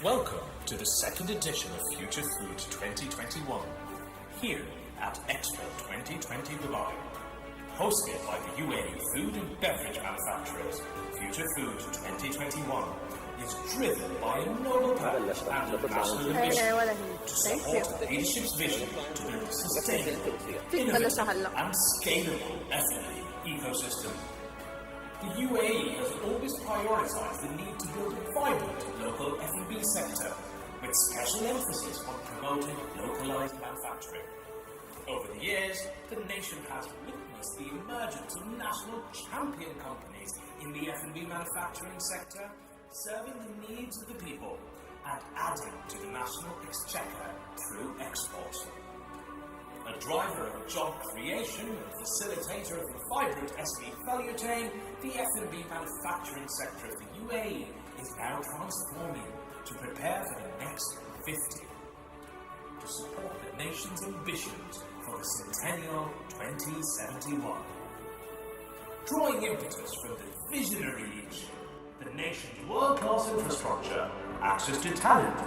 Welcome to the second edition of Future Food 2021, here at Expo 2020 Dubai. Hosted by the UAE Food and Beverage Manufacturers, Future Food 2021 is driven by a noble purpose and a national ambition to support leadership's vision to build a sustainable, innovative and scalable F&B ecosystem. The UAE has always prioritised the need to build a vibrant local F&B sector with special emphasis on promoting localised manufacturing. Over the years, the nation has witnessed the emergence of national champion companies in the F&B manufacturing sector, serving the needs of the people and adding to the national exchequer through export. A driver of job creation and facilitator of a vibrant SME value chain, the F&B manufacturing sector of the UAE is now transforming to prepare for the next 50. To support the nation's ambitions for the Centennial 2071. Drawing impetus from the visionary leadership, the nation's world-class infrastructure, access to talent,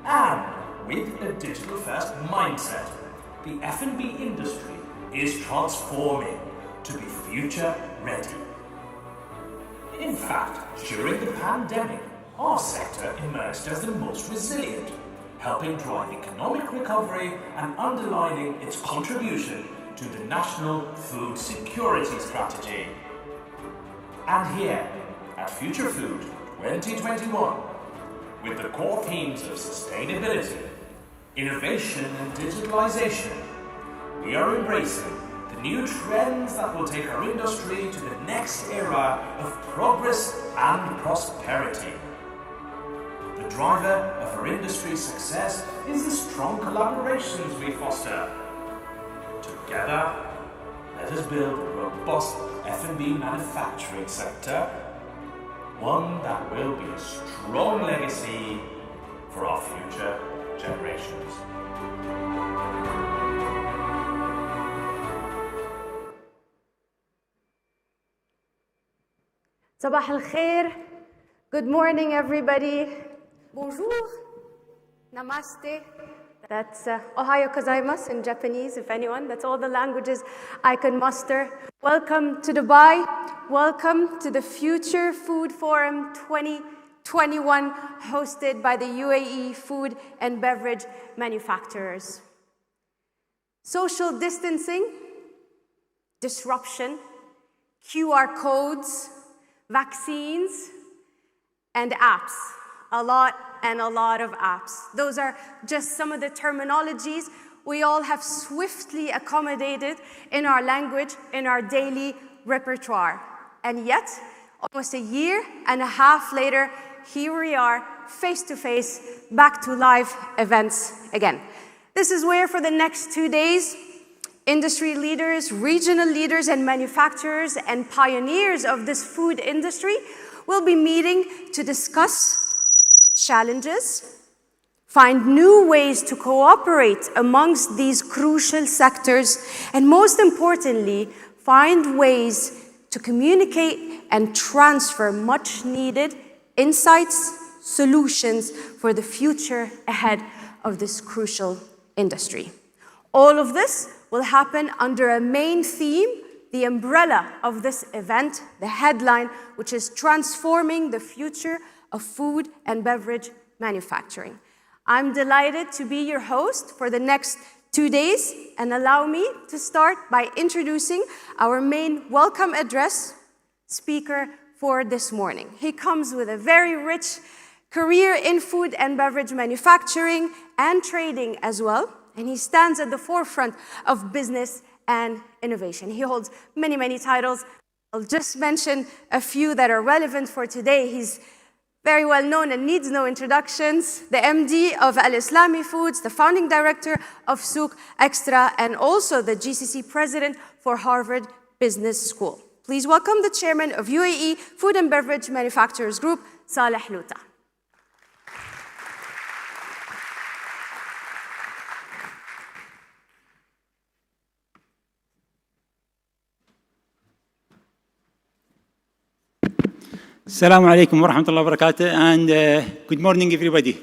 and with a digital-first mindset, the F&B industry is transforming to be future-ready. In fact, during the pandemic, our sector emerged as the most resilient, helping drive economic recovery and underlining its contribution to the national food security strategy. And here, at Future Food 2021, with the core themes of sustainability, innovation and digitalization, we are embracing the new trends that will take our industry to the next era of progress and prosperity. The driver of our industry's success is the strong collaborations we foster. Together, let us build a robust F&B manufacturing sector, one that will be a strong legacy for our future generations. Sabah al-khair. Good morning, everybody. Bonjour. Namaste. That's Ohayo gozaimasu in Japanese, if anyone. That's all the languages I can muster. Welcome to Dubai. Welcome to the Future Food Forum 2021, hosted by the UAE Food and Beverage Manufacturers. Social distancing, disruption, QR codes, vaccines, and apps. A lot of apps. Those are just some of the terminologies we all have swiftly accommodated in our language, in our daily repertoire. And yet, almost a year and a half later, here we are, face to face, back to live events again. This is where, for the next 2 days, industry leaders, regional leaders, and manufacturers and pioneers of this food industry will be meeting to discuss challenges, find new ways to cooperate amongst these crucial sectors, and most importantly, find ways to communicate and transfer much needed insights, solutions for the future ahead of this crucial industry. All of this will happen under a main theme, the umbrella of this event, the headline, which is transforming the future of food and beverage manufacturing. I'm delighted to be your host for the next 2 days, and allow me to start by introducing our main welcome address speaker for this morning. He comes with a very rich career in food and beverage manufacturing and trading as well, and he stands at the forefront of business and innovation. He holds many, many titles. I'll just mention a few that are relevant for today. He's very well known and needs no introductions. The MD of Al Islami Foods, the founding director of Souk Extra, and also the GCC president for Harvard Business School. Please welcome the chairman of UAE Food and Beverage Manufacturers Group, Saleh Louta. Assalamu alaikum wa rahmatullahi wa barakatuh, and good morning, everybody.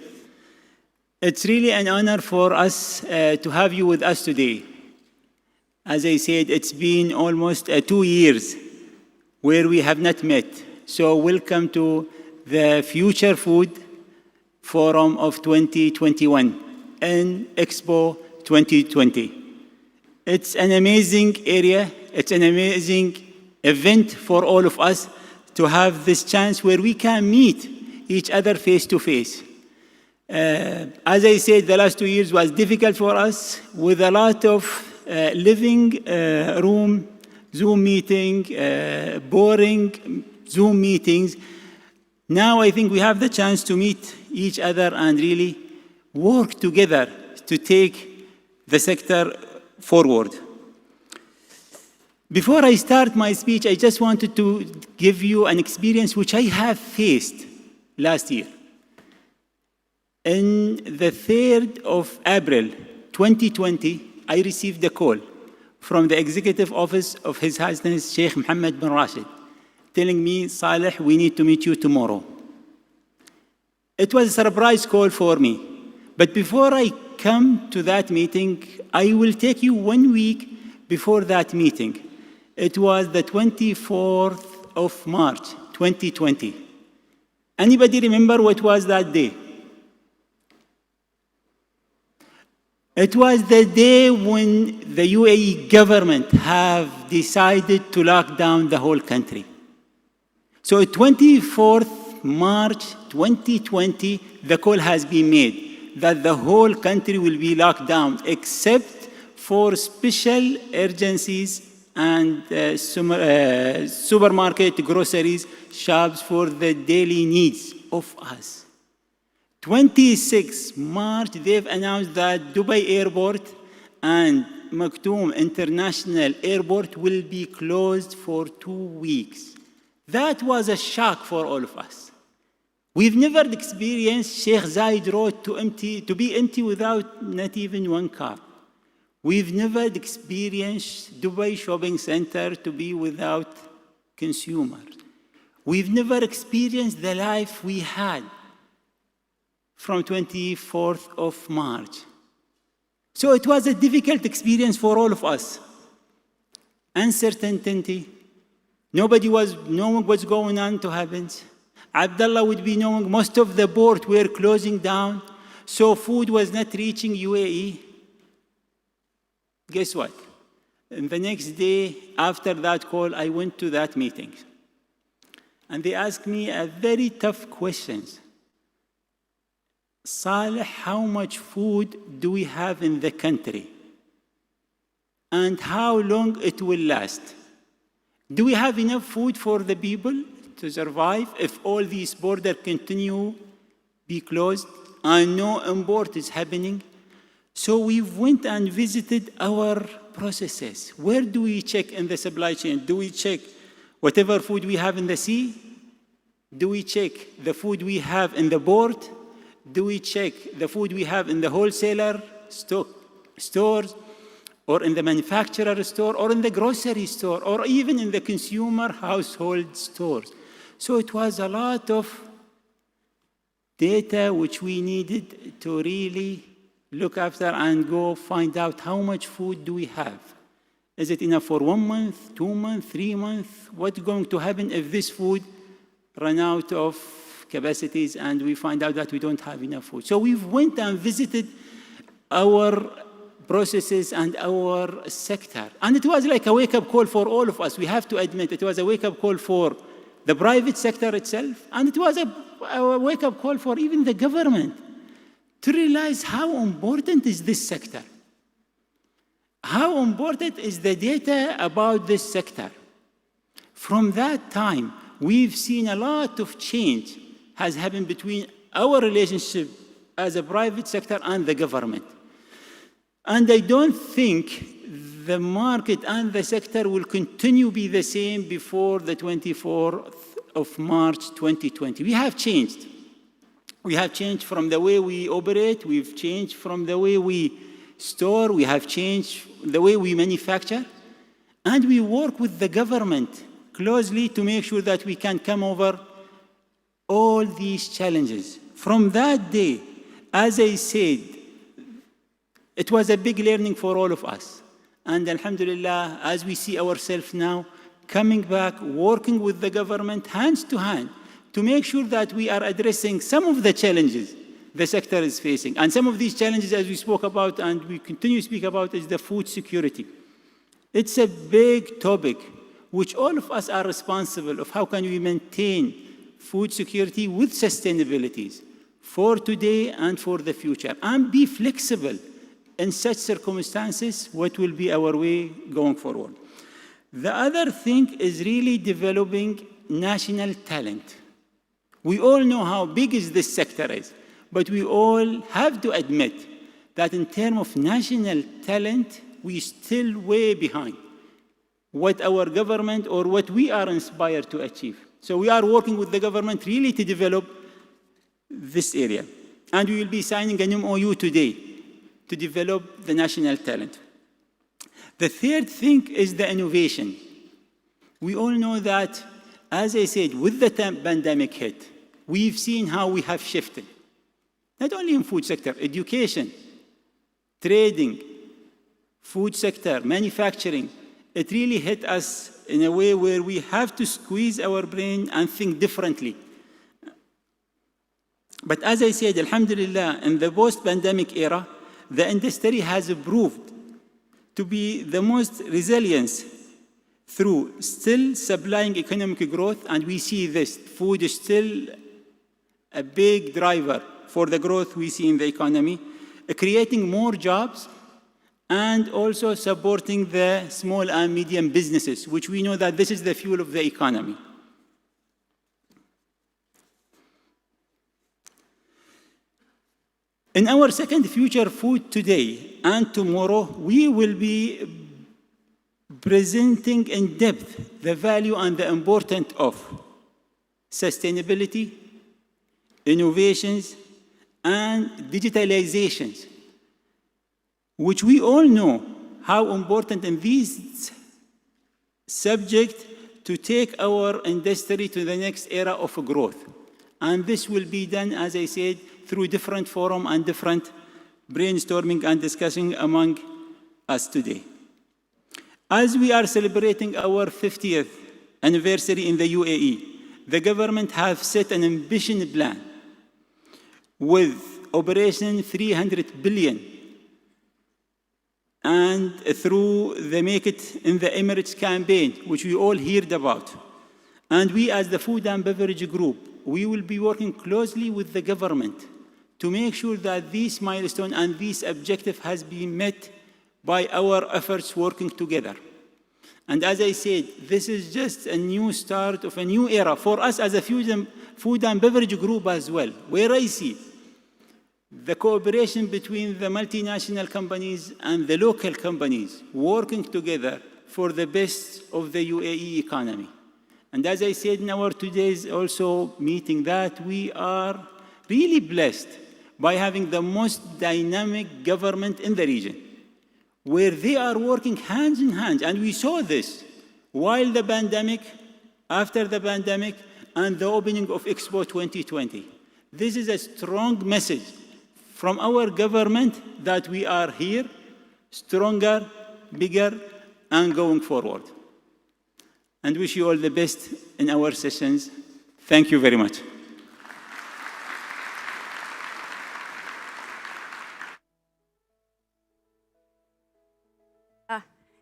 It's really an honor for us to have you with us today. As I said, it's been almost 2 years where we have not met. So welcome to the Future Food Forum of 2021 and Expo 2020. It's an amazing area. It's an amazing event for all of us to have this chance where we can meet each other face to face. As I said, the last 2 years was difficult for us with a lot of living room, Zoom meeting, boring Zoom meetings. Now I think we have the chance to meet each other and really work together to take the sector forward. Before I start my speech, I just wanted to give you an experience which I have faced last year. On the 3rd of April, 2020, I received a call from the Executive Office of His Highness Sheikh Mohammed bin Rashid, telling me, Saleh, we need to meet you tomorrow. It was a surprise call for me. But before I come to that meeting, I will take you 1 week before that meeting. It was the 24th of March, 2020. Anybody remember what was that day? It was the day when the UAE government have decided to lock down the whole country. So 24th March 2020, the call has been made that the whole country will be locked down except for special urgencies and supermarket, groceries, shops for the daily needs of us. 26 March, they've announced that Dubai Airport and Maktoum International Airport will be closed for 2 weeks. That was a shock for all of us. We've never experienced Sheikh Zayed Road to be empty without not even one car. We've never experienced Dubai Shopping Center to be without consumers. We've never experienced the life we had from 24th of March. So it was a difficult experience for all of us. Uncertainty. Nobody was knowing what's going on to happen. Abdullah would be knowing most of the port were closing down, so food was not reaching UAE. Guess what? And the next day after that call, I went to that meeting. And they asked me a very tough question. Saleh, how much food do we have in the country? And how long it will last? Do we have enough food for the people to survive if all these borders continue be closed and no import is happening? So we went and visited our processes. Where do we check in the supply chain? Do we check whatever food we have in the sea? Do we check the food we have in the port? Do we check the food we have in the wholesaler stores, or in the manufacturer store, or in the grocery store, or even in the consumer household stores? So it was a lot of data which we needed to really look after and go find out how much food do we have. Is it enough for 1 month, 2 months, 3 months? What's going to happen if this food run out of capacities and we find out that we don't have enough food? So we went and visited our processes and our sector. And it was like a wake-up call for all of us. We have to admit it was a wake-up call for the private sector itself, and it was a wake-up call for even the government to realize how important is this sector. How important is the data about this sector? From that time, we've seen a lot of change has happened between our relationship as a private sector and the government. And I don't think the market and the sector will continue to be the same before the 24th of March 2020. We have changed. We have changed from the way we operate. We've changed from the way we store. We have changed the way we manufacture. And we work with the government closely to make sure that we can come over all these challenges. From that day, as I said, it was a big learning for all of us. And alhamdulillah, as we see ourselves now, coming back, working with the government hands to hand to make sure that we are addressing some of the challenges the sector is facing. And some of these challenges, as we spoke about and we continue to speak about, is the food security. It's a big topic which all of us are responsible of. How can we maintain food security with sustainabilities for today and for the future, and be flexible in such circumstances? What will be our way going forward? The other thing is really developing national talent. We all know how big this sector is, but we all have to admit that in terms of national talent, we're still way behind what our government or what we are inspired to achieve. So we are working with the government really to develop this area. And we will be signing an MOU today to develop the national talent. The third thing is the innovation. We all know that, as I said, with the pandemic hit, we've seen how we have shifted. Not only in food sector, education, trading, food sector, manufacturing. It really hit us in a way where we have to squeeze our brain and think differently. But as I said, alhamdulillah, in the post-pandemic era, the industry has proved to be the most resilient through still supplying economic growth, and we see this. Food is still a big driver for the growth we see in the economy, creating more jobs, and also supporting the small and medium businesses, which we know that this is the fuel of the economy. In our second Future Food Today and tomorrow, we will be presenting in depth the value and the importance of sustainability, innovations, and digitalizations, which we all know how important in these subjects to take our industry to the next era of growth. And this will be done, as I said, through different forums and different brainstorming and discussing among us today. As we are celebrating our 50th anniversary in the UAE, the government has set an ambitious plan with Operation 300 billion, and through the Make It in the Emirates campaign, which we all heard about. And we, as the Food and Beverage Group, we will be working closely with the government to make sure that this milestone and this objective has been met by our efforts working together. And as I said, this is just a new start of a new era for us as a Food and Beverage Group as well, where I see the cooperation between the multinational companies and the local companies working together for the best of the UAE economy. And as I said in our today's also meeting, that we are really blessed by having the most dynamic government in the region, where they are working hand in hand. And we saw this while the pandemic, after the pandemic, and the opening of Expo 2020. This is a strong message from our government that we are here, stronger, bigger, and going forward. And wish you all the best in our sessions. Thank you very much.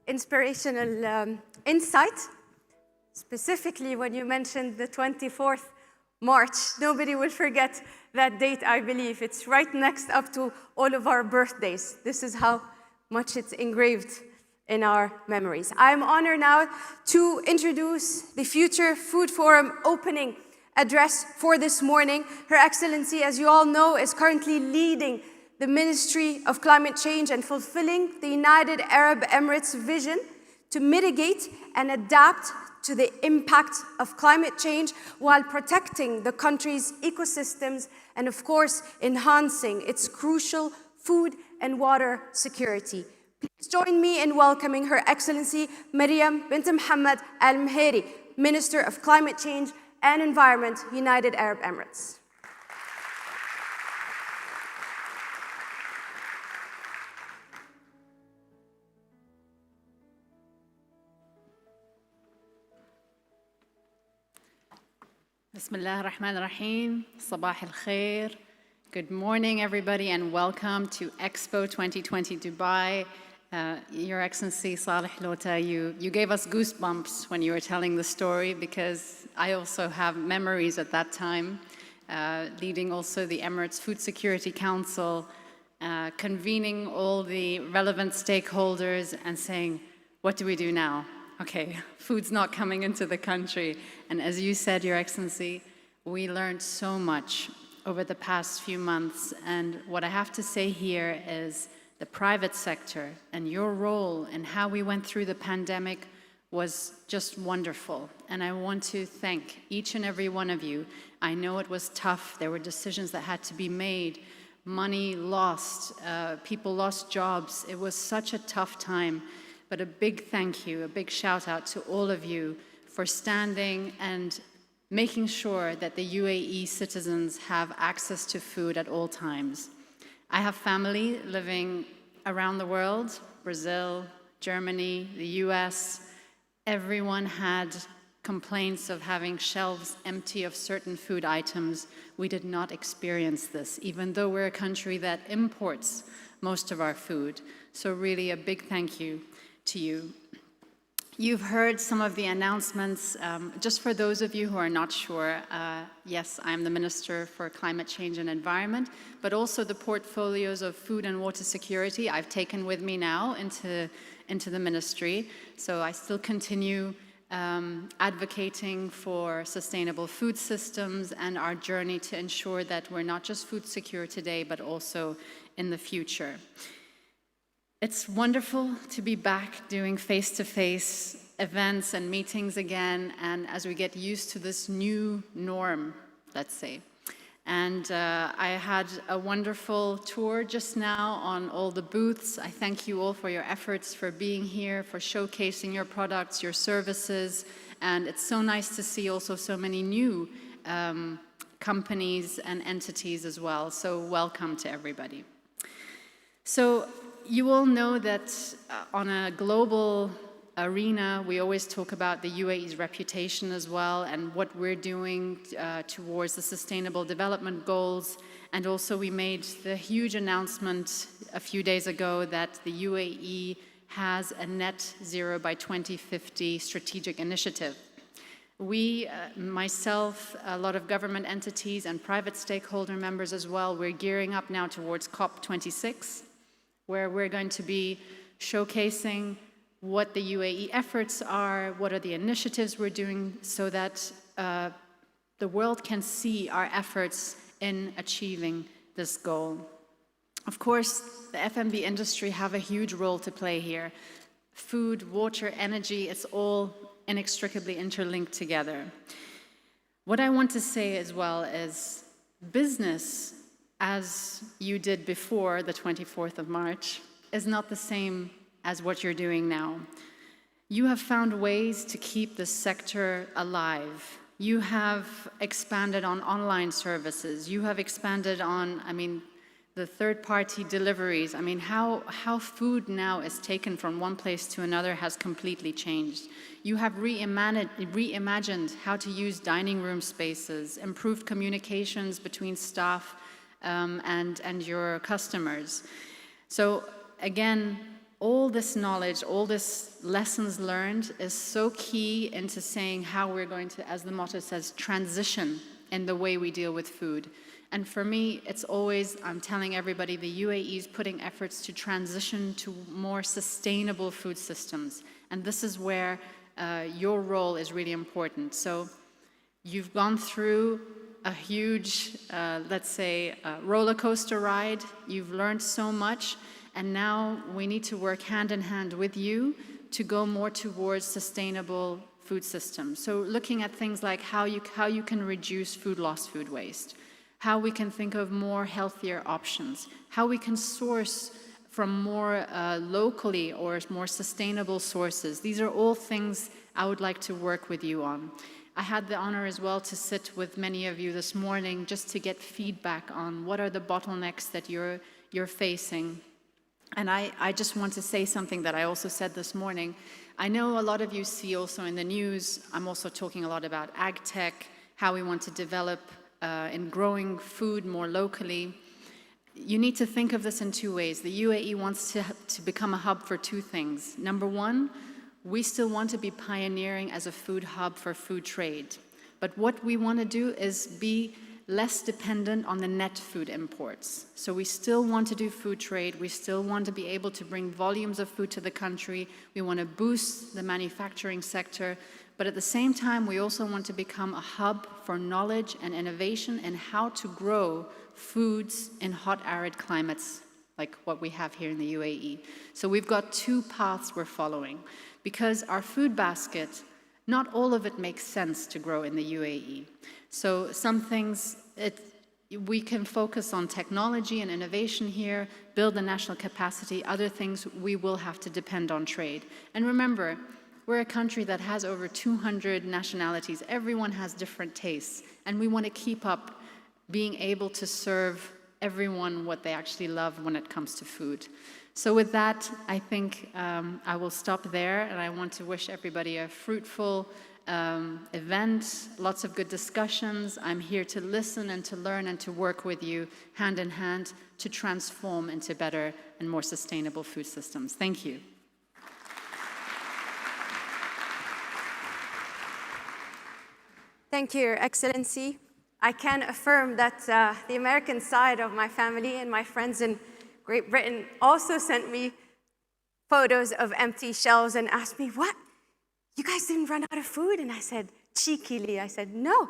Inspirational insight, specifically when you mentioned the 24th March. Nobody will forget that date, I believe. It's right next up to all of our birthdays. This is how much it's engraved in our memories. I'm honored now to introduce the Future Food Forum opening address for this morning. Her Excellency, as you all know, is currently leading the Ministry of Climate Change and fulfilling the United Arab Emirates vision to mitigate and adapt to the impact of climate change while protecting the country's ecosystems and, of course, enhancing its crucial food and water security. Please join me in welcoming Her Excellency Mariam bint Mohammed Al Mheri, Minister of Climate Change and Environment, United Arab Emirates. Bismillah ar-Rahman ar-Rahim. Sabah al-Khair. Good morning, everybody, and welcome to Expo 2020 Dubai. Your Excellency Saleh Lota, you gave us goosebumps when you were telling the story, because I also have memories at that time, leading also the Emirates Food Security Council, convening all the relevant stakeholders and saying, what do we do now? Okay, food's not coming into the country. And as you said, Your Excellency, we learned so much over the past few months. And what I have to say here is the private sector and your role and how we went through the pandemic was just wonderful. And I want to thank each and every one of you. I know it was tough. There were decisions that had to be made. Money lost, people lost jobs. It was such a tough time. But a big thank you, a big shout out to all of you for standing and making sure that the UAE citizens have access to food at all times. I have family living around the world, Brazil, Germany, the US. Everyone had complaints of having shelves empty of certain food items. We did not experience this, even though we're a country that imports most of our food. So really a big thank you to you. You've heard some of the announcements. Just for those of you who are not sure, yes, I'm the Minister for Climate Change and Environment, but also the portfolios of food and water security I've taken with me now into the ministry. So I still continue advocating for sustainable food systems and our journey to ensure that we're not just food secure today, but also in the future. It's wonderful to be back doing face-to-face events and meetings again, and as we get used to this new norm, let's say. And I had a wonderful tour just now on all the booths. I thank you all for your efforts, for being here, for showcasing your products, your services, and it's so nice to see also so many new companies and entities as well. So welcome to everybody. So you all know that on a global arena, we always talk about the UAE's reputation as well and what we're doing towards the Sustainable Development Goals. And also we made the huge announcement a few days ago that the UAE has a net zero by 2050 strategic initiative. We, myself, a lot of government entities and private stakeholder members as well, we're gearing up now towards COP26, where we're going to be showcasing what the UAE efforts are, what are the initiatives we're doing, so that the world can see our efforts in achieving this goal. Of course, the F&B industry have a huge role to play here. Food, water, energy, it's all inextricably interlinked together. What I want to say as well is business, as you did before the 24th of March, is not the same as what you're doing now. You have found ways to keep this sector alive. You have expanded on online services. You have expanded on, the third-party deliveries. How food now is taken from one place to another has completely changed. You have reimagined how to use dining room spaces, improved communications between staff and your customers. So again, all this knowledge, all this lessons learned is so key into saying how we're going to, as the motto says, transition in the way we deal with food. And for me, it's always, I'm telling everybody, the UAE is putting efforts to transition to more sustainable food systems. And this is where your role is really important. So you've gone through a huge, let's say, roller coaster ride. You've learned so much. And now we need to work hand in hand with you to go more towards sustainable food systems. So looking at things like how you can reduce food loss, food waste, how we can think of more healthier options, how we can source from more locally or more sustainable sources. These are all things I would like to work with you on. I had the honor as well to sit with many of you this morning just to get feedback on what are the bottlenecks that you're facing. And I just want to say something that I also said this morning. I know a lot of you see also in the news, I'm also talking a lot about ag tech, how we want to develop in growing food more locally, you need to think of this in two ways. The UAE wants to become a hub for two things. Number one, we still want to be pioneering as a food hub for food trade. But what we want to do is be less dependent on the net food imports. So we still want to do food trade. We still want to be able to bring volumes of food to the country. We want to boost the manufacturing sector. But at the same time, we also want to become a hub for knowledge and innovation and how to grow foods in hot, arid climates like what we have here in the UAE. So we've got two paths we're following. Because our food basket, not all of it makes sense to grow in the UAE. So some things, we can focus on technology and innovation here, build the national capacity. Other things, we will have to depend on trade. And remember, we're a country that has over 200 nationalities. Everyone has different tastes. And we want to keep up being able to serve everyone what they actually love when it comes to food. So with that, I think I will stop there, and I want to wish everybody a fruitful event, lots of good discussions. I'm here to listen and to learn and to work with you hand in hand to transform into better and more sustainable food systems. Thank you. Thank you, Your Excellency. I can affirm that the American side of my family and my friends in Great Britain also sent me photos of empty shelves and asked me, what? You guys didn't run out of food? And I said, cheekily, I said, no,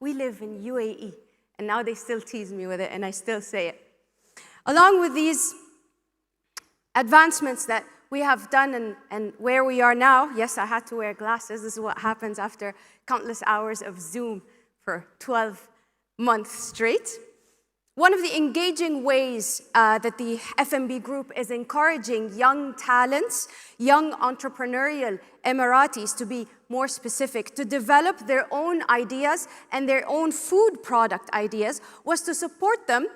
we live in UAE. And now they still tease me with it, and I still say it. Along with these advancements that we have done and where we are now, yes, I had to wear glasses. This is what happens after countless hours of Zoom for 12 months straight. One of the engaging ways that the FNB Group is encouraging young talents, young entrepreneurial Emiratis, to be more specific, to develop their own ideas and their own food product ideas, was to support them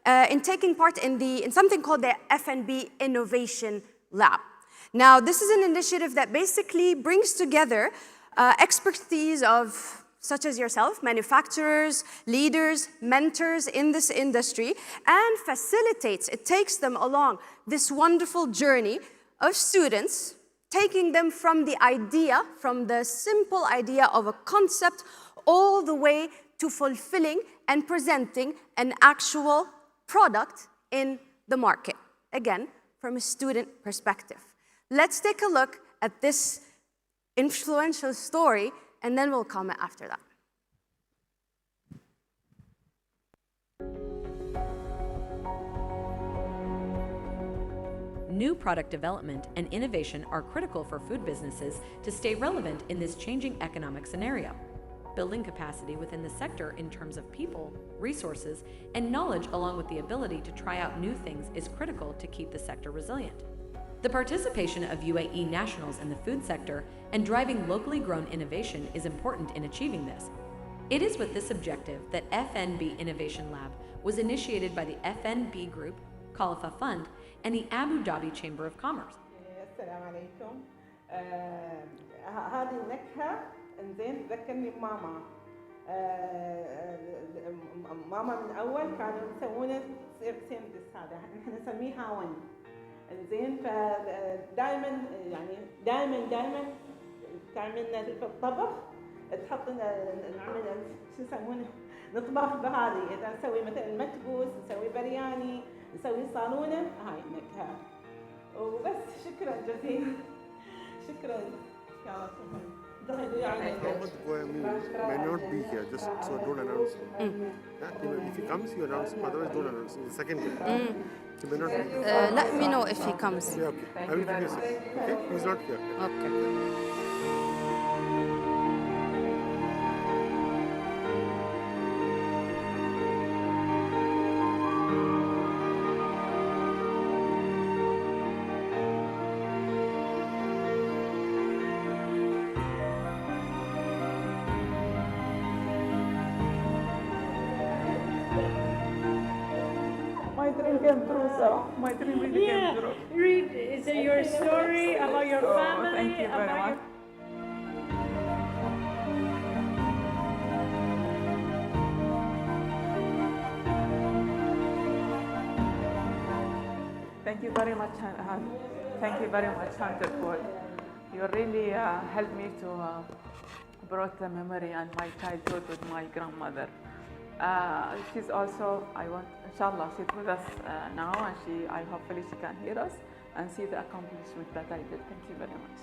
in taking part in something called the FNB Innovation Lab. Now, this is an initiative that basically brings together expertise of such as yourself, manufacturers, leaders, mentors in this industry, and facilitates, it takes them along this wonderful journey of students, taking them from the idea, from the simple idea of a concept, all the way to fulfilling and presenting an actual product in the market. Again, from a student perspective. Let's take a look at this influential story, and then we'll comment after that. New product development and innovation are critical for food businesses to stay relevant in this changing economic scenario. Building capacity within the sector in terms of people, resources, and knowledge, along with the ability to try out new things, is critical to keep the sector resilient. The participation of UAE nationals in the food sector and driving locally grown innovation is important in achieving this. It is with this objective that FNB Innovation Lab was initiated by the FNB Group, Khalifa Fund, and the Abu Dhabi Chamber of Commerce. السلام عليكم. هذه النكهة انزين تذكرني بماما. ماما من أول كانوا يسوونه سندس، هذا نحن نسميه هاون. انزين فدائما يعني دائما تعملنا في الطبخ، تحط لنا نعمل شو يسمونه نطبخ بهذه. إذا نسوي مثلا مكبوس، نسوي برياني، نسوي صالونة، هاي النكهة. وبس شكرا جزيلا. شكرا يا رب. Muhammad may not be here, just so don't announce him. If he comes, you announce him, otherwise don't announce him. The second guy. He may not be here. Let me know if he comes. Yeah, okay. I will give you a second. Okay? He's not here. Okay. My dream came true, so my dream really came true. Read is it your story about your family? Thank you very much. Thank you very much, thank you very much, Hunter, for you really helped me to brought the memory and my childhood with my grandmother. She's also, I want, inshallah, she's with us now, and I hopefully she can hear us and see the accomplishment that I did. Thank you very much.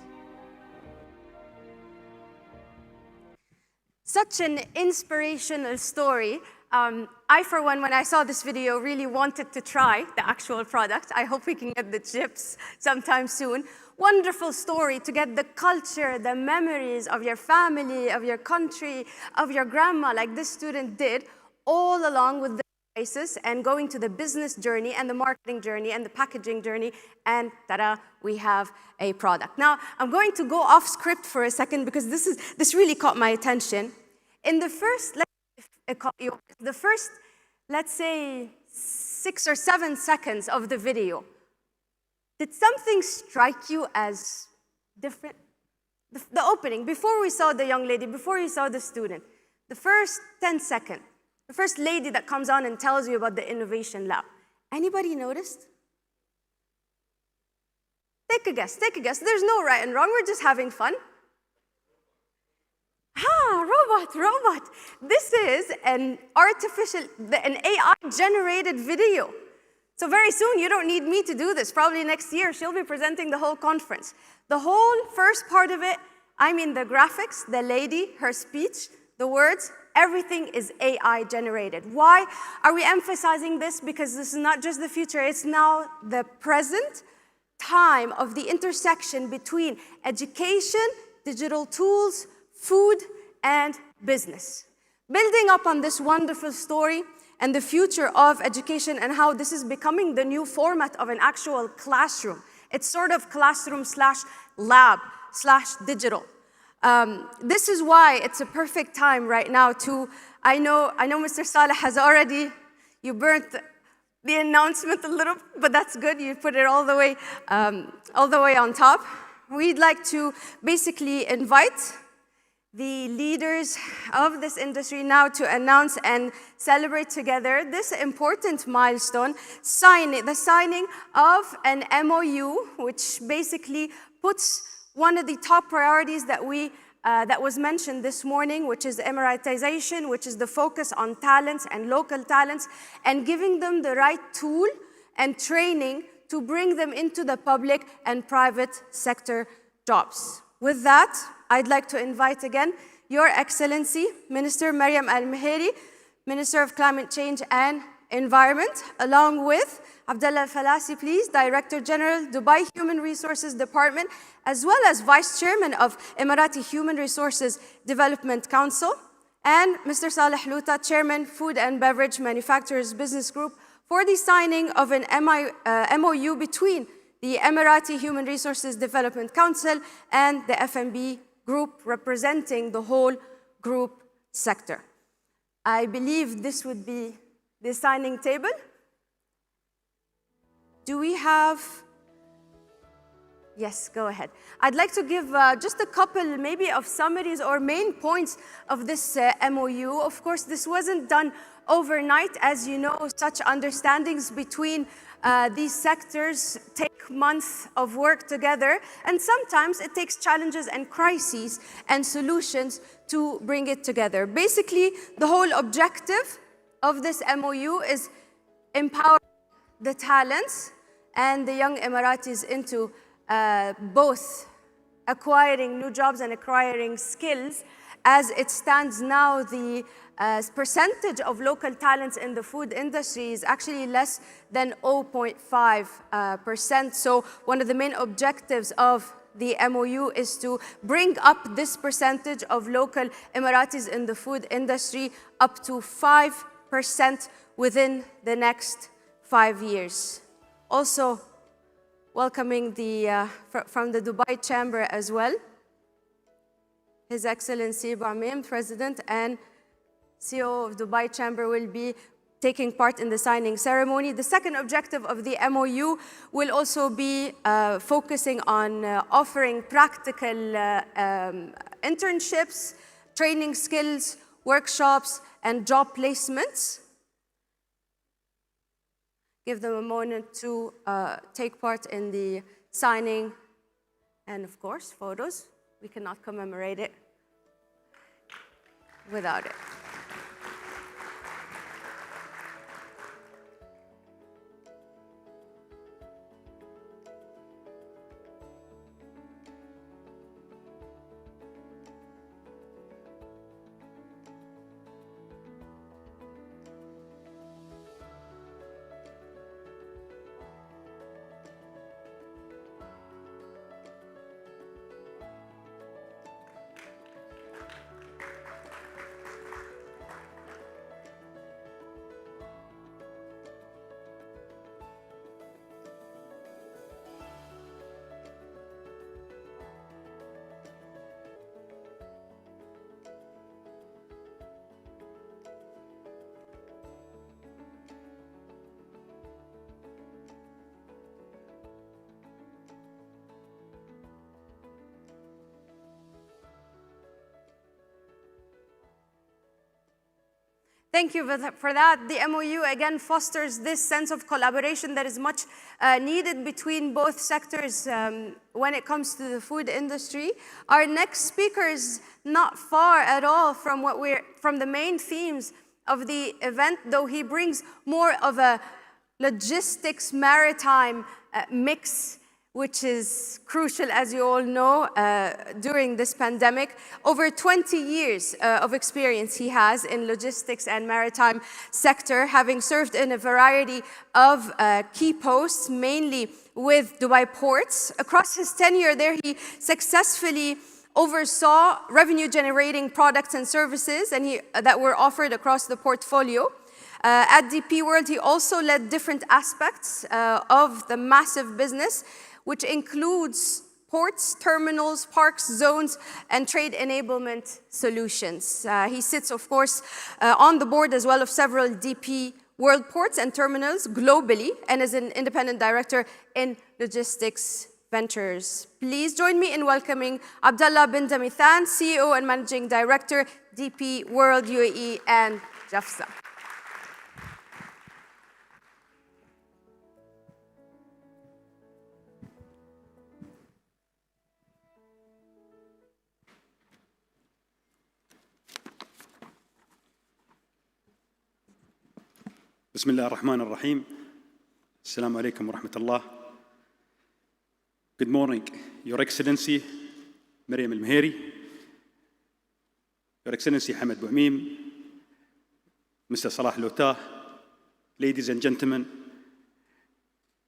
Such an inspirational story. I, for one, when I saw this video, really wanted to try the actual product. I hope we can get the chips sometime soon. Wonderful story to get the culture, the memories of your family, of your country, of your grandma, like this student did, all along with the devices and going to the business journey and the marketing journey and the packaging journey, and ta-da, we have a product. Now, I'm going to go off script for a second because this really caught my attention. In the first, let's say, 6 or 7 seconds of the video, did something strike you as different? The opening, before we saw the young lady, before you saw the student, the first 10 seconds, the first lady that comes on and tells you about the innovation lab. Anybody noticed? Take a guess, take a guess. There's no right and wrong, we're just having fun. Robot. This is an AI-generated video. So very soon, you don't need me to do this. Probably next year, she'll be presenting the whole conference. The whole first part of it, I mean the graphics, the lady, her speech, the words, everything is AI generated. Why are we emphasizing this? Because this is not just the future, it's now the present time of the intersection between education, digital tools, food, and business. Building up on this wonderful story and the future of education and how this is becoming the new format of an actual classroom. It's sort of classroom / lab / digital. This is why it's a perfect time right now to, I know Mr. Saleh has already, you burnt the announcement a little, but that's good. You put it all the way on top. We'd like to basically invite the leaders of this industry now to announce and celebrate together this important milestone, the signing of an MOU, which basically puts one of the top priorities that was mentioned this morning, which is Emiratization, which is the focus on talents and local talents, and giving them the right tool and training to bring them into the public and private sector jobs. With that, I'd like to invite again Your Excellency, Minister Mariam Al-Meheri, Minister of Climate Change and Environment, along with Abdallah Al-Falasi, please, Director General, Dubai Human Resources Department, as well as Vice Chairman of Emirati Human Resources Development Council, and Mr. Saleh Louta, Chairman, Food and Beverage Manufacturers Business Group, for the signing of an MOU between the Emirati Human Resources Development Council and the FMB Group, representing the whole group sector. I believe this would be the signing table. Do we have? Yes, go ahead. I'd like to give just a couple maybe of summaries or main points of this MOU. Of course, this wasn't done overnight. As you know, such understandings between these sectors take months of work together, and sometimes it takes challenges and crises and solutions to bring it together. Basically, the whole objective of this MOU is empower the talents and the young Emiratis into both acquiring new jobs and acquiring skills. As it stands now, the percentage of local talents in the food industry is actually less than 0.5%. So one of the main objectives of the MOU is to bring up this percentage of local Emiratis in the food industry up to 5% within the next 5 years. Also, welcoming from the Dubai Chamber as well, His Excellency Bouameim, President and CEO of Dubai Chamber, will be taking part in the signing ceremony. The second objective of the MOU will also be focusing on offering practical internships, training skills, workshops, and job placements. give them a moment to take part in the signing and, of course, photos. We cannot commemorate it without it. Thank you for that. The MOU, again, fosters this sense of collaboration that is much needed between both sectors when it comes to the food industry. Our next speaker is not far at all from the main themes of the event, though he brings more of a logistics maritime mix, which is crucial, as you all know, during this pandemic. Over 20 years of experience he has in logistics and maritime sector, having served in a variety of key posts, mainly with Dubai Ports. Across his tenure there, he successfully oversaw revenue-generating products and services that were offered across the portfolio. At DP World, he also led different aspects of the massive business, which includes ports, terminals, parks, zones, and trade enablement solutions. He sits, of course, on the board as well of several DP World ports and terminals globally, and is an independent director in logistics ventures. Please join me in welcoming Abdallah bin Damithan, CEO and Managing Director, DP World UAE and JAFZA. بسم الله الرحمن الرحيم. السلام عليكم ورحمة الله. Good morning, Your Excellency Mariam Al-Meheri, Your Excellency Hamad Bouamim, Mr. Salah Lotah, ladies and gentlemen.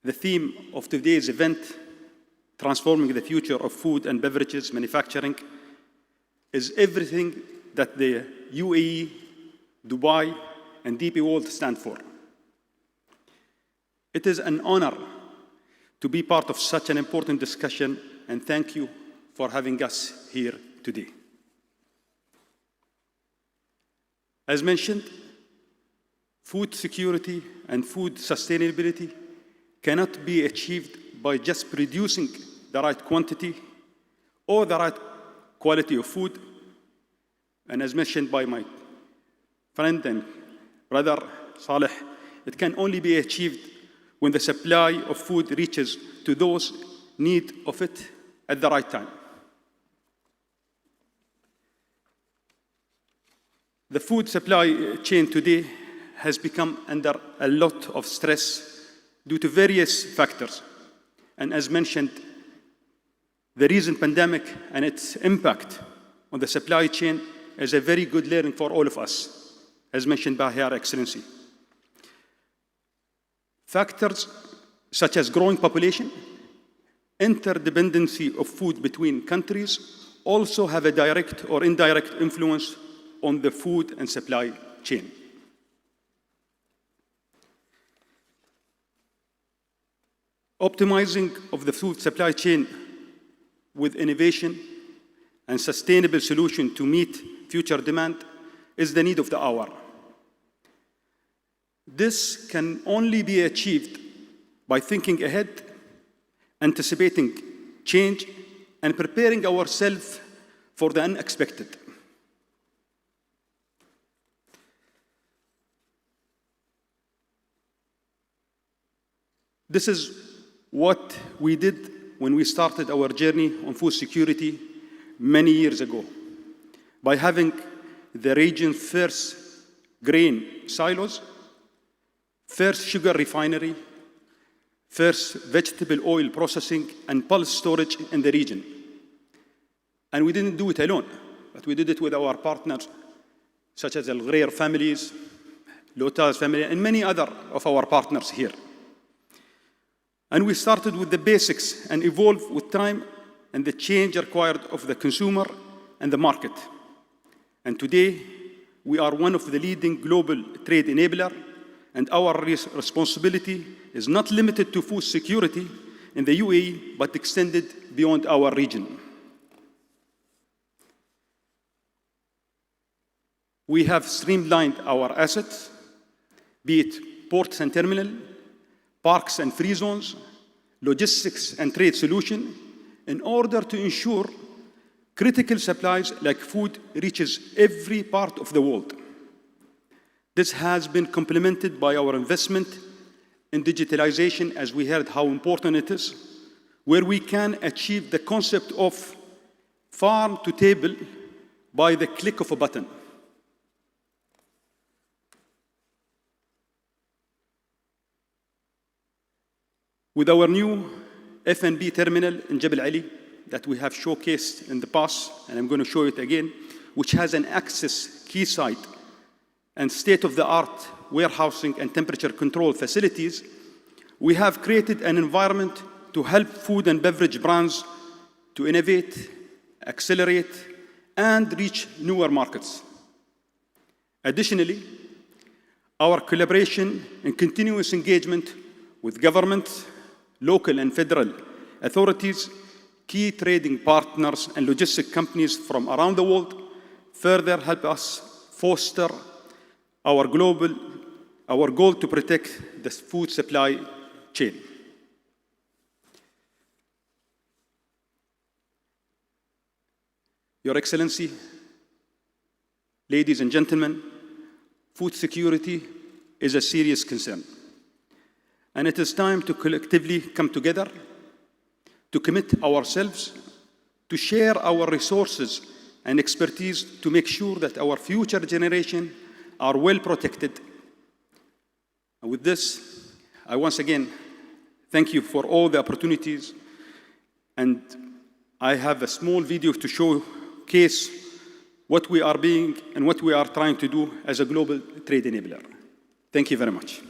The theme of today's event, Transforming the Future of Food and Beverages Manufacturing, is everything that the UAE, Dubai, and DP World stand for. It is an honor to be part of such an important discussion, and thank you for having us here today. As mentioned, food security and food sustainability cannot be achieved by just producing the right quantity or the right quality of food. And as mentioned by my friend and brother Saleh, it can only be achieved when the supply of food reaches to those in need of it at the right time. The food supply chain today has become under a lot of stress due to various factors. And as mentioned, the recent pandemic and its impact on the supply chain is a very good learning for all of us, as mentioned by Her Excellency. Factors such as growing population, interdependency of food between countries also have a direct or indirect influence on the food and supply chain. Optimizing of the food supply chain with innovation and sustainable solution to meet future demand is the need of the hour. This can only be achieved by thinking ahead, anticipating change, and preparing ourselves for the unexpected. This is what we did when we started our journey on food security many years ago, by having the region's first grain silos, first sugar refinery, first vegetable oil processing and pulse storage in the region. And we didn't do it alone, but we did it with our partners, such as Al Ghreir families, Lotas family, and many other of our partners here. And we started with the basics and evolved with time and the change required of the consumer and the market. And today, we are one of the leading global trade enabler, and our responsibility is not limited to food security in the UAE, but extended beyond our region. We have streamlined our assets, be it ports and terminal, parks and free zones, logistics and trade solution, in order to ensure critical supplies like food reaches every part of the world. This has been complemented by our investment in digitalization, as we heard how important it is, where we can achieve the concept of farm to table by the click of a button. With our new F&B terminal in Jebel Ali that we have showcased in the past, and I'm going to show it again, which has an access quayside and state-of-the-art warehousing and temperature control facilities, we have created an environment to help food and beverage brands to innovate, accelerate, and reach newer markets. Additionally, our collaboration and continuous engagement with government, local and federal authorities, key trading partners, and logistic companies from around the world further help us foster our goal to protect the food supply chain. Your Excellency, ladies and gentlemen, food security is a serious concern. And it is time to collectively come together, to commit ourselves, to share our resources and expertise to make sure that our future generation are well protected. And with this, I once again thank you for all the opportunities. And I have a small video to showcase what we are being and what we are trying to do as a global trade enabler. Thank you very much.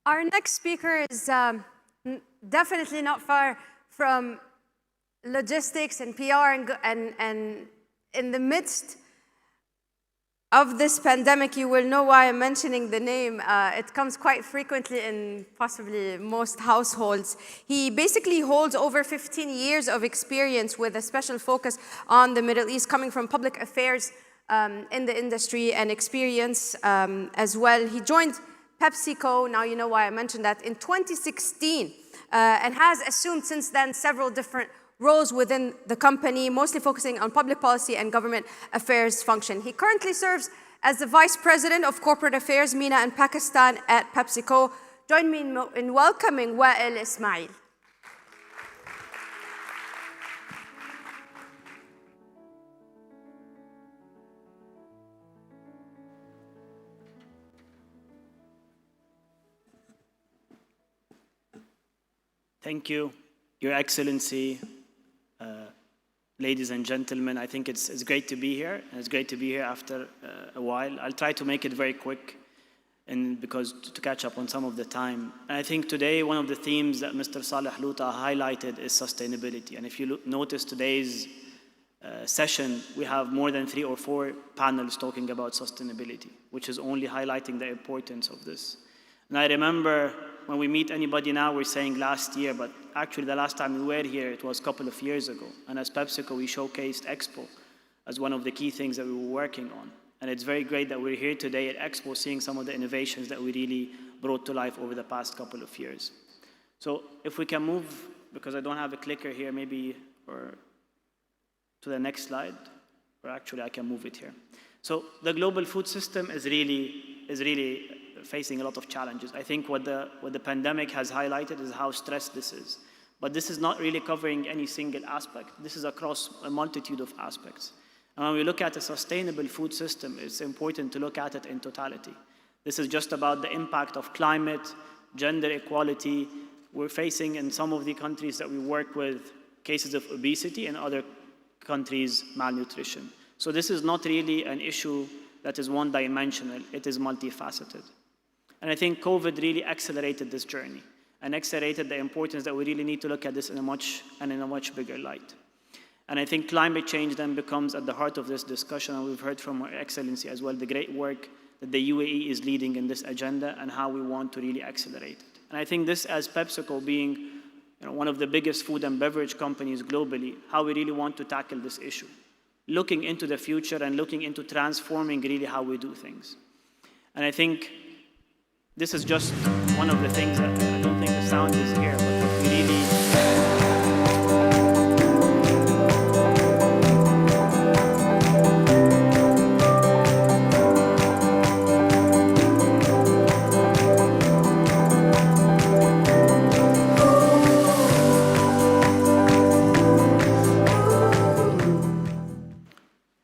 Our next speaker is definitely not far from logistics and PR, and in the midst of this pandemic, you will know why I'm mentioning the name. It comes quite frequently in possibly most households. He basically holds over 15 years of experience with a special focus on the Middle East, coming from public affairs in the industry and experience as well. He joined PepsiCo, now you know why I mentioned that, in 2016, and has assumed since then several different roles within the company, mostly focusing on public policy and government affairs function. He currently serves as the Vice President of Corporate Affairs, MENA and Pakistan at PepsiCo. Join me in welcoming Wael Ismail. Thank you, Your Excellency, ladies and gentlemen. I think it's great to be here, and it's great to be here after a while. I'll try to make it very quick, and because to catch up on some of the time. And I think today one of the themes that Mr. Saleh Louta highlighted is sustainability. And if you notice today's session, we have more than 3 or 4 panels talking about sustainability, which is only highlighting the importance of this. And I remember when we meet anybody now, we're saying last year, but actually the last time we were here, it was a couple of years ago. And as PepsiCo, we showcased Expo as one of the key things that we were working on. And it's very great that we're here today at Expo seeing some of the innovations that we really brought to life over the past couple of years. So if we can move, because I don't have a clicker here, maybe, or to the next slide, or actually I can move it here. So the global food system is really facing a lot of challenges. I think what the pandemic has highlighted is how stressed this is. But this is not really covering any single aspect. This is across a multitude of aspects. And when we look at a sustainable food system, it's important to look at it in totality. This is just about the impact of climate, gender equality. We're facing in some of the countries that we work with cases of obesity, and other countries malnutrition. So this is not really an issue that is one-dimensional, it is multifaceted. And I think COVID really accelerated this journey and accelerated the importance that we really need to look at this in a much bigger light. And I think climate change then becomes at the heart of this discussion, and we've heard from Her Excellency as well the great work that the UAE is leading in this agenda and how we want to really accelerate it. And I think this, as PepsiCo being one of the biggest food and beverage companies globally, how we really want to tackle this issue, looking into the future and looking into transforming really how we do things. And I think this is just one of the things that I don't think the sound is here, but what we really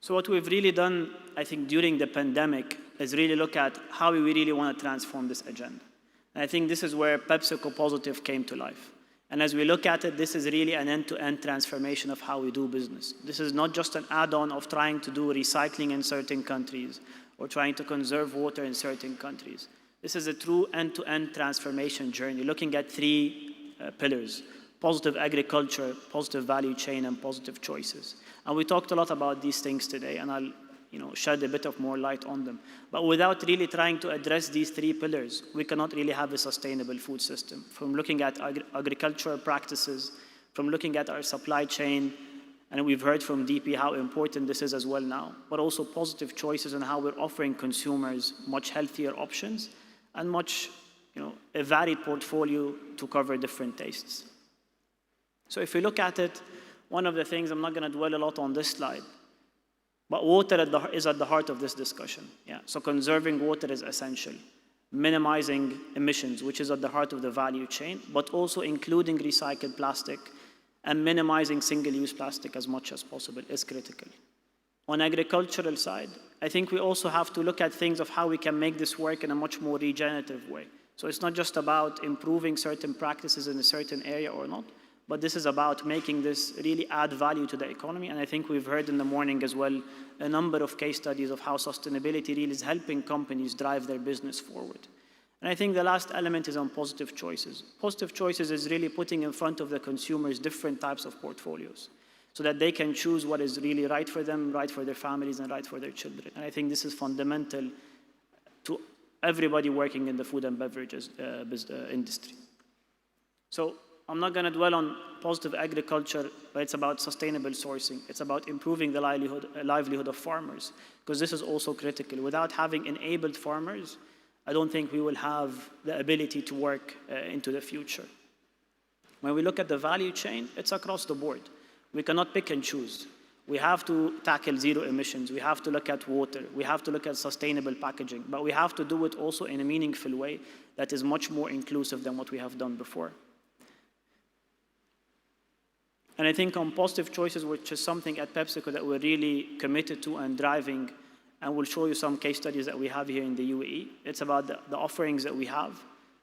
So what we've really done, I think, during the pandemic is really look at how we really want to transform this agenda. And I think this is where PepsiCo Positive came to life. And as we look at it, this is really an end-to-end transformation of how we do business. This is not just an add-on of trying to do recycling in certain countries or trying to conserve water in certain countries. This is a true end-to-end transformation journey, looking at 3 pillars: positive agriculture, positive value chain, and positive choices. And we talked a lot about these things today, and I'll shed a bit of more light on them. But without really trying to address these 3 pillars, we cannot really have a sustainable food system. From looking at agricultural practices, from looking at our supply chain, and we've heard from DP how important this is as well now, but also positive choices and how we're offering consumers much healthier options and much, a varied portfolio to cover different tastes. So if we look at it, one of the things, I'm not going to dwell a lot on this slide, but water is at the heart of this discussion. Yeah. So conserving water is essential. Minimizing emissions, which is at the heart of the value chain, but also including recycled plastic and minimizing single-use plastic as much as possible is critical. On agricultural side, I think we also have to look at things of how we can make this work in a much more regenerative way. So it's not just about improving certain practices in a certain area or not, but this is about making this really add value to the economy. And I think we've heard in the morning as well a number of case studies of how sustainability really is helping companies drive their business forward. And I think the last element is on positive choices. Positive choices is really putting in front of the consumers different types of portfolios so that they can choose what is really right for them, right for their families, and right for their children. And I think this is fundamental to everybody working in the food and beverages industry. So I'm not going to dwell on positive agriculture, but it's about sustainable sourcing. It's about improving the livelihood of farmers, because this is also critical. Without having enabled farmers, I don't think we will have the ability to work into the future. When we look at the value chain, it's across the board. We cannot pick and choose. We have to tackle zero emissions. We have to look at water. We have to look at sustainable packaging. But we have to do it also in a meaningful way that is much more inclusive than what we have done before. And I think on positive choices, which is something at PepsiCo that we're really committed to and driving, and we'll show you some case studies that we have here in the UAE. It's about the offerings that we have,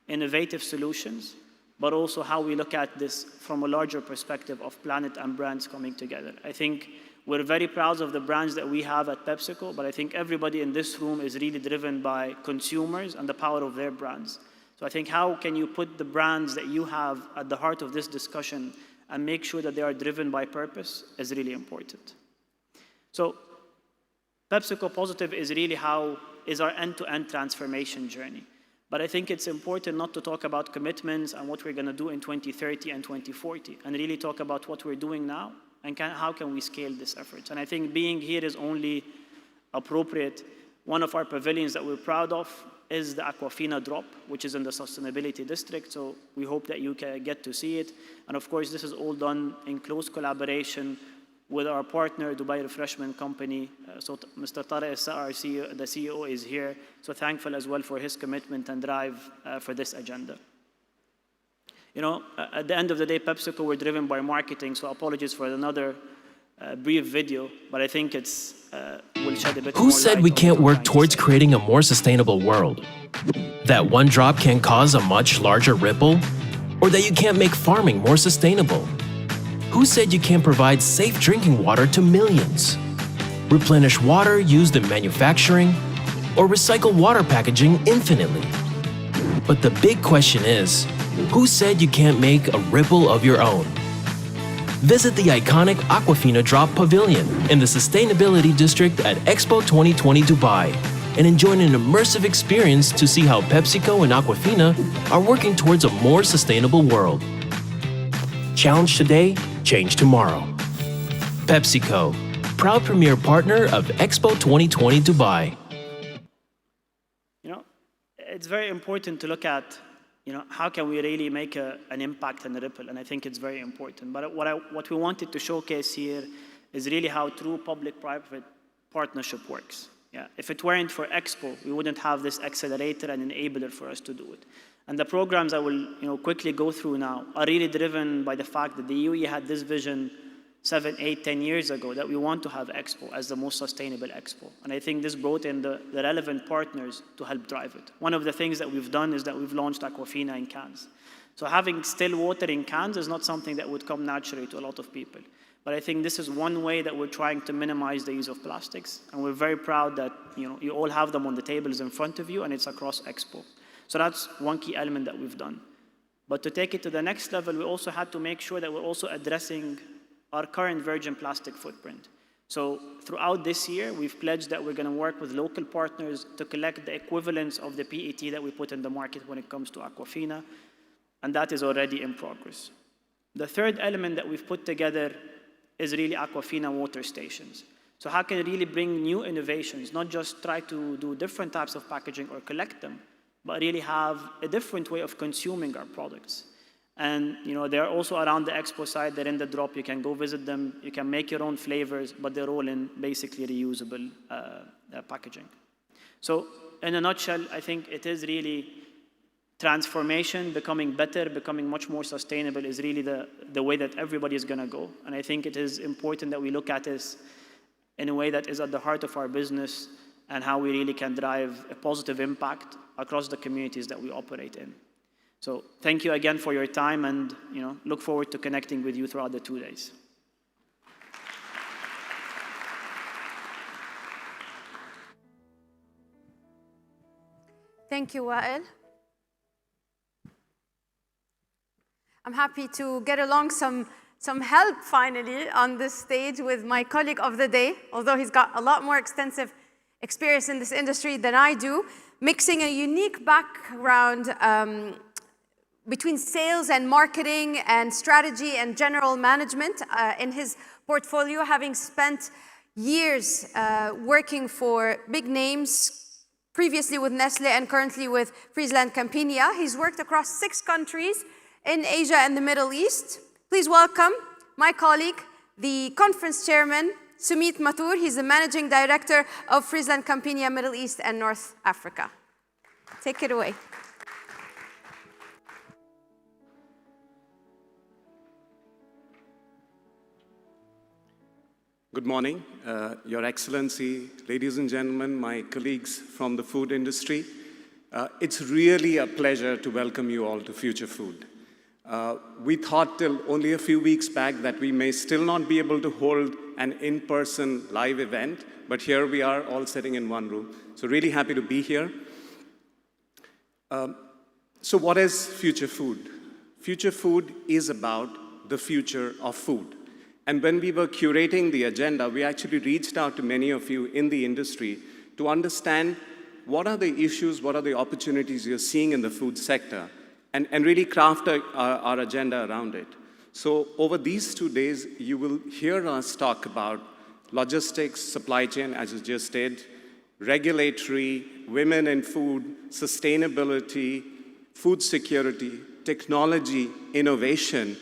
innovative solutions, but also how we look at this from a larger perspective of planet and brands coming together. I think we're very proud of the brands that we have at PepsiCo, but I think everybody in this room is really driven by consumers and the power of their brands. So I think how can you put the brands that you have at the heart of this discussion and make sure that they are driven by purpose is really important. So PepsiCo Positive is really is our end-to-end transformation journey. But I think it's important not to talk about commitments and what we're going to do in 2030 and 2040, and really talk about what we're doing now and how can we scale this effort. And I think being here is only appropriate. One of our pavilions that we're proud of is the Aquafina Drop, which is in the Sustainability District. So we hope that you can get to see it. And of course, this is all done in close collaboration with our partner, Dubai Refreshment Company. So Mr. Tarek Issa, our CEO, the CEO, is here. So thankful as well for his commitment and drive for this agenda. You know, at the end of the day, PepsiCo, we're driven by marketing, so apologies for another brief video, but I think it's will shed a bit more light. Who said we can't work towards creating a more sustainable world? That one drop can cause a much larger ripple? Or that you can't make farming more sustainable? Who said you can't provide safe drinking water to millions? Replenish water used in manufacturing? Or recycle water packaging infinitely? But the big question is, who said you can't make a ripple of your own? Visit the iconic Aquafina Drop Pavilion in the Sustainability District at Expo 2020 Dubai and enjoy an immersive experience to see how PepsiCo and Aquafina are working towards a more sustainable world. Challenge today, change tomorrow. PepsiCo, proud premier partner of Expo 2020 Dubai. You know, it's very important to look at how can we really make an impact and a ripple? And I think it's very important. But what we wanted to showcase here is really how true public-private partnership works. Yeah. If it weren't for Expo, we wouldn't have this accelerator and enabler for us to do it. And the programs I will quickly go through now are really driven by the fact that the UAE had this vision 7, 8, 10 years ago that we want to have Expo as the most sustainable Expo. And I think this brought in the relevant partners to help drive it. One of the things that we've done is that we've launched Aquafina in cans. So having still water in cans is not something that would come naturally to a lot of people. But I think this is one way that we're trying to minimize the use of plastics. And we're very proud that you all have them on the tables in front of you and it's across Expo. So that's one key element that we've done. But to take it to the next level, we also had to make sure that we're also addressing our current virgin plastic footprint. So throughout this year, we've pledged that we're going to work with local partners to collect the equivalents of the PET that we put in the market when it comes to Aquafina, and that is already in progress. The third element that we've put together is really Aquafina water stations. So how can we really bring new innovations, not just try to do different types of packaging or collect them, but really have a different way of consuming our products. And they're also around the Expo side. They're in the drop. You can go visit them. You can make your own flavors, but they're all in basically reusable packaging. So in a nutshell, I think it is really transformation, becoming better, becoming much more sustainable is really the way that everybody is going to go. And I think it is important that we look at this in a way that is at the heart of our business and how we really can drive a positive impact across the communities that we operate in. So thank you again for your time and look forward to connecting with you throughout the 2 days. Thank you, Wael. I'm happy to get along some help finally on this stage with my colleague of the day, although he's got a lot more extensive experience in this industry than I do, mixing a unique background between sales and marketing and strategy and general management in his portfolio, having spent years working for big names, previously with Nestle and currently with Friesland Campina. He's worked across 6 countries in Asia and the Middle East. Please welcome my colleague, the conference chairman Sumit Mathur. He's the Managing Director of Friesland Campania, Middle East and North Africa. Take it away. Good morning, Your Excellency, ladies and gentlemen, my colleagues from the food industry. It's really a pleasure to welcome you all to Future Food. We thought till only a few weeks back that we may still not be able to hold an in-person live event, but here we are all sitting in one room. So really happy to be here. So what is Future Food? Future Food is about the future of food. And when we were curating the agenda, we actually reached out to many of you in the industry to understand what are the issues, what are the opportunities you're seeing in the food sector, and really craft our agenda around it. So over these 2 days, you will hear us talk about logistics, supply chain, as you just did, regulatory, women in food, sustainability, food security, technology, innovation.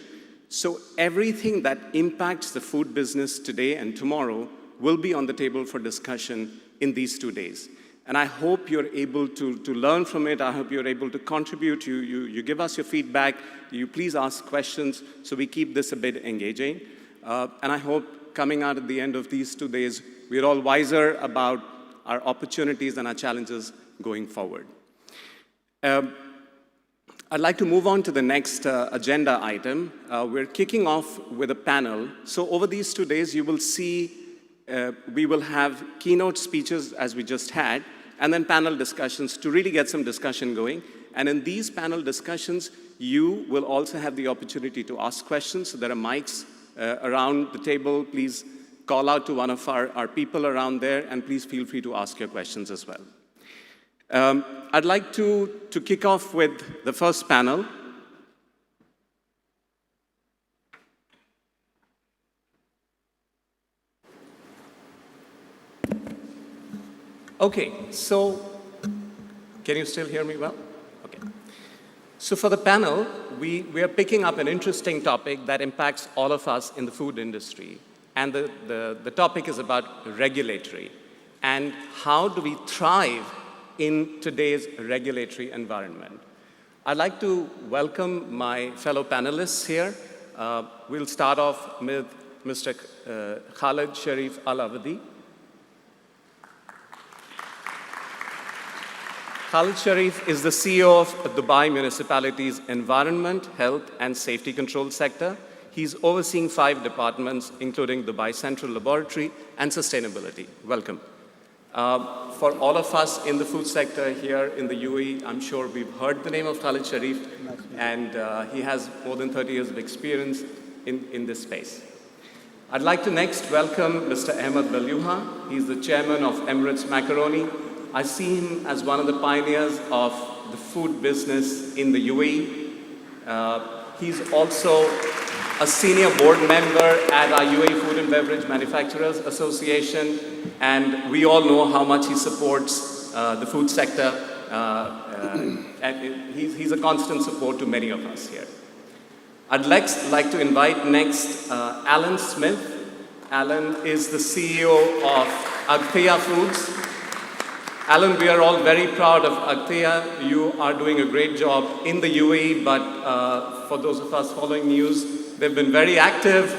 So everything that impacts the food business today and tomorrow will be on the table for discussion in these 2 days. And I hope you're able to learn from it. I hope you're able to contribute. You give us your feedback. You please ask questions so we keep this a bit engaging. And I hope coming out at the end of these 2 days, we're all wiser about our opportunities and our challenges going forward. I'd like to move on to the next agenda item. We're kicking off with a panel. So over these 2 days, you will see we will have keynote speeches, as we just had, and then panel discussions to really get some discussion going. And in these panel discussions, you will also have the opportunity to ask questions. So there are mics around the table. Please call out to one of our people around there, and please feel free to ask your questions as well. I'd like to kick off with the first panel. Okay, so can you still hear me well? Okay. So for the panel, we are picking up an interesting topic that impacts all of us in the food industry. And the topic is about regulatory. And how do we thrive in today's regulatory environment? I'd like to welcome my fellow panelists here. We'll start off with Mr. Khalid Sharif Al-Avadi. Khalid Sharif is the CEO of Dubai Municipality's Environment, Health and Safety Control sector. He's overseeing 5 departments, including Dubai Central Laboratory and Sustainability. Welcome. For all of us in the food sector here in the UAE, I'm sure we've heard the name of Khalid Sharif, and he has more than 30 years of experience in this space. I'd like to next welcome Mr. Ahmed Baluha. He's the chairman of Emirates Macaroni. I see him as one of the pioneers of the food business in the UAE. He's also a senior board member at our UAE Food and Beverage Manufacturers Association, and we all know how much he supports the food sector, and he's a constant support to many of us here. I'd like to invite next Alan Smith. Alan is the CEO of Agthia Foods. Alan, we are all very proud of Agthia. You are doing a great job in the UAE, but for those of us following news, they've been very active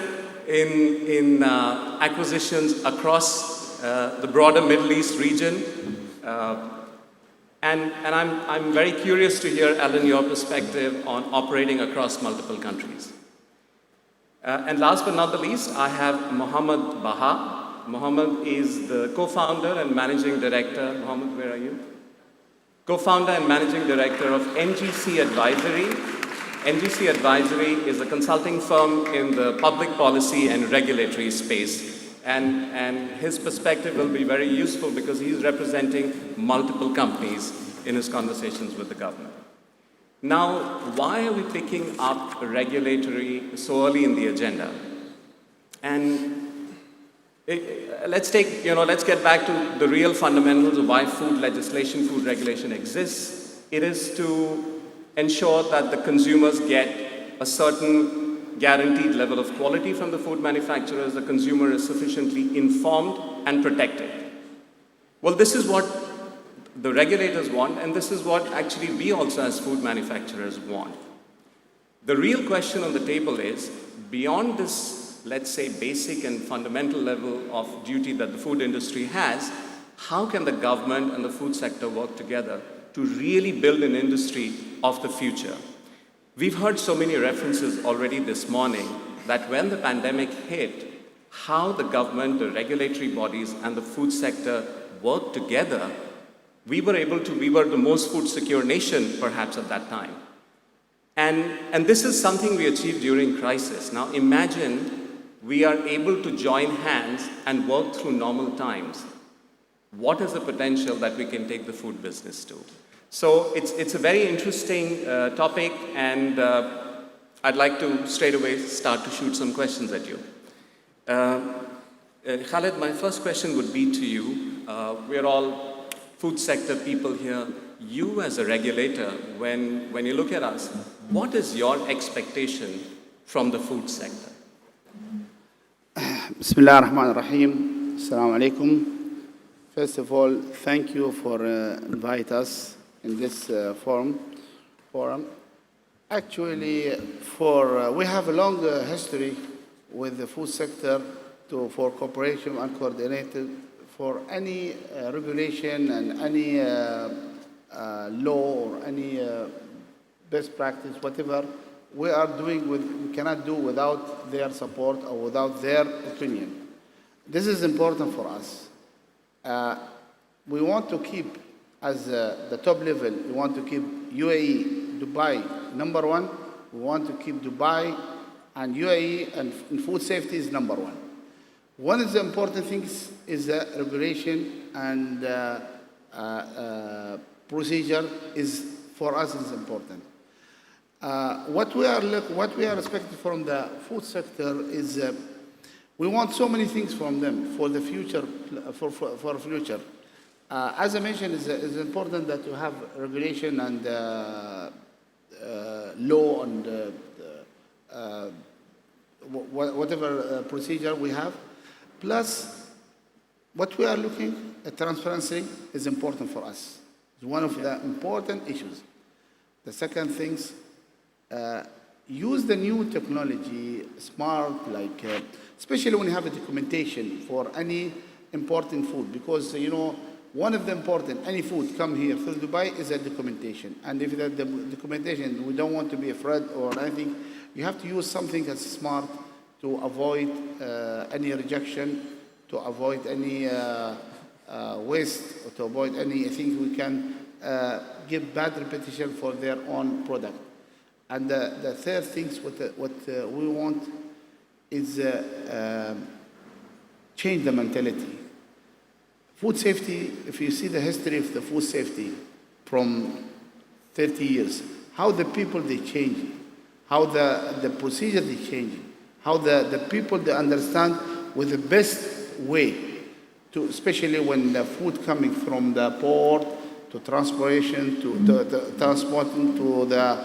in acquisitions across the broader Middle East region. And I'm very curious to hear, Alan, your perspective on operating across multiple countries. And last but not the least, I have Mohammed Baha. Mohammed is the co-founder and managing director. Mohammed, where are you? Co-founder and managing director of NGC Advisory. NGC Advisory is a consulting firm in the public policy and regulatory space. And his perspective will be very useful because he's representing multiple companies in his conversations with the government. Now, why are we picking up regulatory so early in the agenda? And let's get back to the real fundamentals of why food legislation, food regulation exists. It is to ensure that the consumers get a certain guaranteed level of quality from the food manufacturers, the consumer is sufficiently informed and protected. Well, this is what the regulators want, and this is what actually we also as food manufacturers want. The real question on the table is, beyond this, let's say, basic and fundamental level of duty that the food industry has, how can the government and the food sector work together to really build an industry of the future? We've heard so many references already this morning that when the pandemic hit, how the government, the regulatory bodies, and the food sector worked together, we were the most food secure nation perhaps at that time. And this is something we achieved during crisis. Now imagine we are able to join hands and work through normal times. What is the potential that we can take the food business to? So it's a very interesting topic, and I'd like to straight away start to shoot some questions at you. Khaled, my first question would be to you. We're all food sector people here. You as a regulator, when you look at us, what is your expectation from the food sector? Bismillah ar-Rahman ar-Rahim. Assalamu alaikum. First of all, thank you for inviting us in this forum. Actually, we have a long history with the food sector for cooperation and coordinated for any regulation and any law or any best practice, whatever we are doing, we cannot do without their support or without their opinion. This is important for us. We want to keep, as the top level, we want to keep UAE, Dubai, number one. We want to keep Dubai and UAE, and food safety is number one. One of the important things is the regulation and procedure is, for us, is important. What we are expecting from the food sector is we want so many things from them for the future, for future. As I mentioned, it's important that you have regulation and law and whatever procedure we have. Plus, what we are looking at, transparency is important for us. It's one of the important issues. The second things, use the new technology, smart, like, especially when you have a documentation for any important food, because, you know, one of the important, any food come here through Dubai is a documentation. And if the documentation, we don't want to be afraid or anything, you have to use something that's smart to avoid any rejection, to avoid any waste, or to avoid anything we can give bad reputation for their own product. And the third thing, what we want is change the mentality. Food safety, if you see the history of the food safety from 30 years, how the people, they change, how the procedure, they change, how the people, they understand with the best way, to, especially when the food coming from the port, to transportation, to transporting to the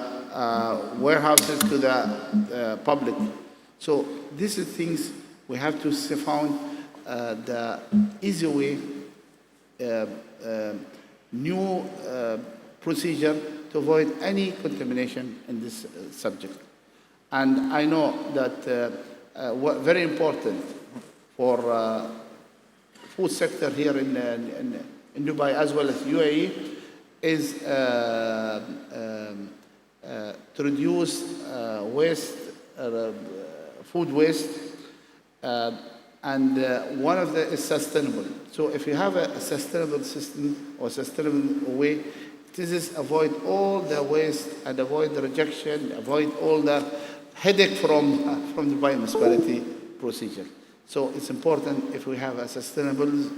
warehouses, to the public. So these are things we have to found the easy way, new procedure to avoid any contamination in this subject. And I know that what very important for food sector here in Dubai as well as UAE is to reduce waste, food waste, and one of the is sustainable. So if you have a sustainable system or sustainable way, this is avoid all the waste and avoid the rejection, avoid all the headache from the biomunicipality procedure. So it's important if we have a sustainable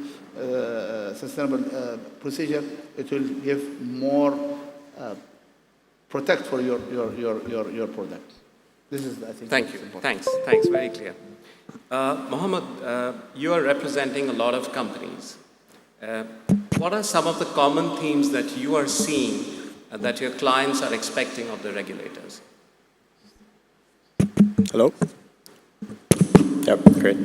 procedure, it will give more protect for your product. This is, I think. Thank you. Thanks. Very clear. Mohammed, you are representing a lot of companies. What are some of the common themes that you are seeing that your clients are expecting of the regulators? Hello? Yep, great.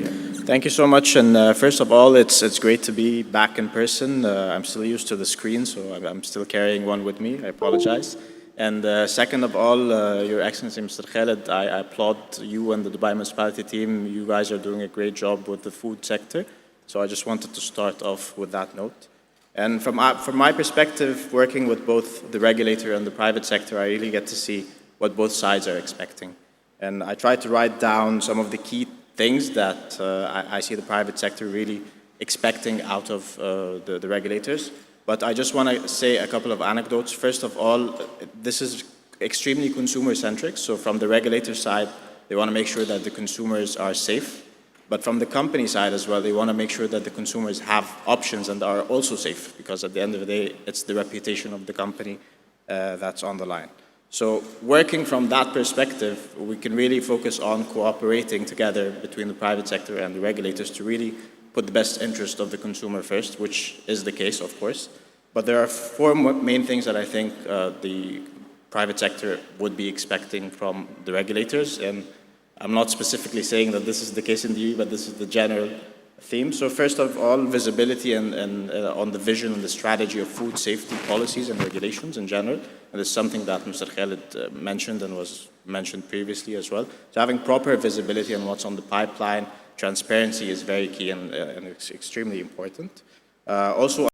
Thank you so much. And first of all, it's great to be back in person. I'm still used to the screen, so I'm still carrying one with me. I apologize. And second of all, Your Excellency, Mr. Khaled, I applaud you and the Dubai Municipality team. You guys are doing a great job with the food sector. So I just wanted to start off with that note. And from my perspective, working with both the regulator and the private sector, I really get to see what both sides are expecting. And I try to write down some of the key things that I see the private sector really expecting out of the regulators. But I just want to say a couple of anecdotes. First of all, this is extremely consumer-centric. So from the regulator side, they want to make sure that the consumers are safe. But from the company side as well, they want to make sure that the consumers have options and are also safe, because at the end of the day, it's the reputation of the company that's on the line. So working from that perspective, we can really focus on cooperating together between the private sector and the regulators to really put the best interest of the consumer first, which is the case, of course. But there are four main things that I think the private sector would be expecting from the regulators. And I'm not specifically saying that this is the case in the EU, but this is the general theme. So first of all, visibility and on the vision and the strategy of food safety policies and regulations in general. And this is something that Mr. Khaled mentioned and was mentioned previously as well. So having proper visibility on what's on the pipeline, transparency is very key and it's extremely important. Also,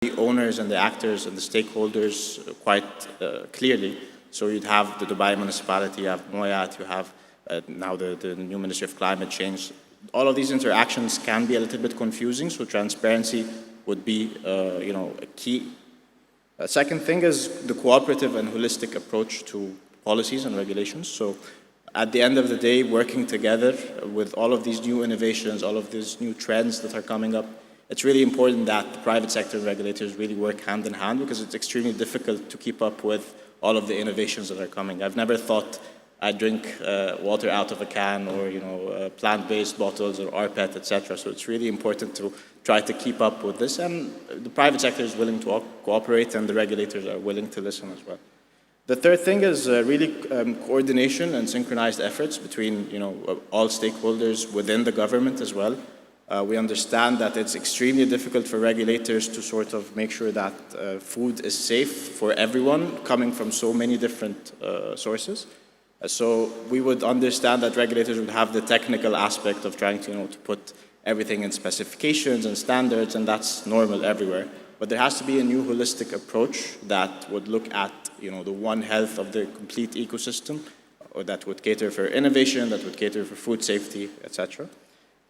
the owners and the actors and the stakeholders quite clearly. So you'd have the Dubai Municipality, you have Moyat, you have now the new Ministry of Climate Change. All of these interactions can be a little bit confusing, so transparency would be a key. Second thing is the cooperative and holistic approach to policies and regulations. So at the end of the day, working together with all of these new innovations, all of these new trends that are coming up, it's really important that the private sector regulators really work hand in hand, because it's extremely difficult to keep up with all of the innovations that are coming. I've never thought I'd drink water out of a can, or plant-based bottles or rPET, etc. So it's really important to try to keep up with this, and the private sector is willing to cooperate, and the regulators are willing to listen as well. The third thing is really coordination and synchronized efforts between all stakeholders within the government as well. We understand that it's extremely difficult for regulators to sort of make sure that food is safe for everyone, coming from so many different sources. So we would understand that regulators would have the technical aspect of trying to put everything in specifications and standards, and that's normal everywhere. But there has to be a new holistic approach that would look at the One Health of the complete ecosystem, or that would cater for innovation, that would cater for food safety, etc.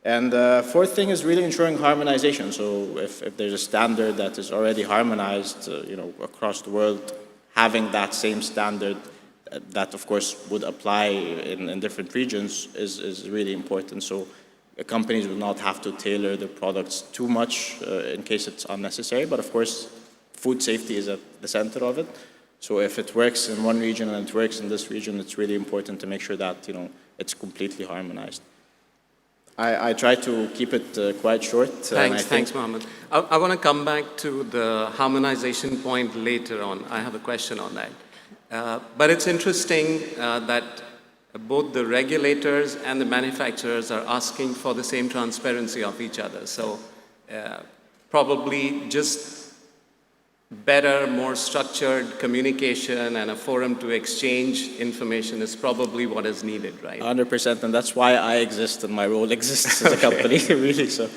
And fourth thing is really ensuring harmonization. So if there's a standard that is already harmonized, across the world, having that same standard that, of course, would apply in different regions is really important. So companies will not have to tailor their products too much in case it's unnecessary. But of course, food safety is at the center of it. So if it works in one region and it works in this region, it's really important to make sure that it's completely harmonized. I try to keep it quite short. Thanks, Mohammed. I want to come back to the harmonization point later on. I have a question on that. But it's interesting that both the regulators and the manufacturers are asking for the same transparency of each other. So probably just better, more structured communication and a forum to exchange information is probably what is needed, right? 100%, and that's why I exist and my role exists as a company, really. So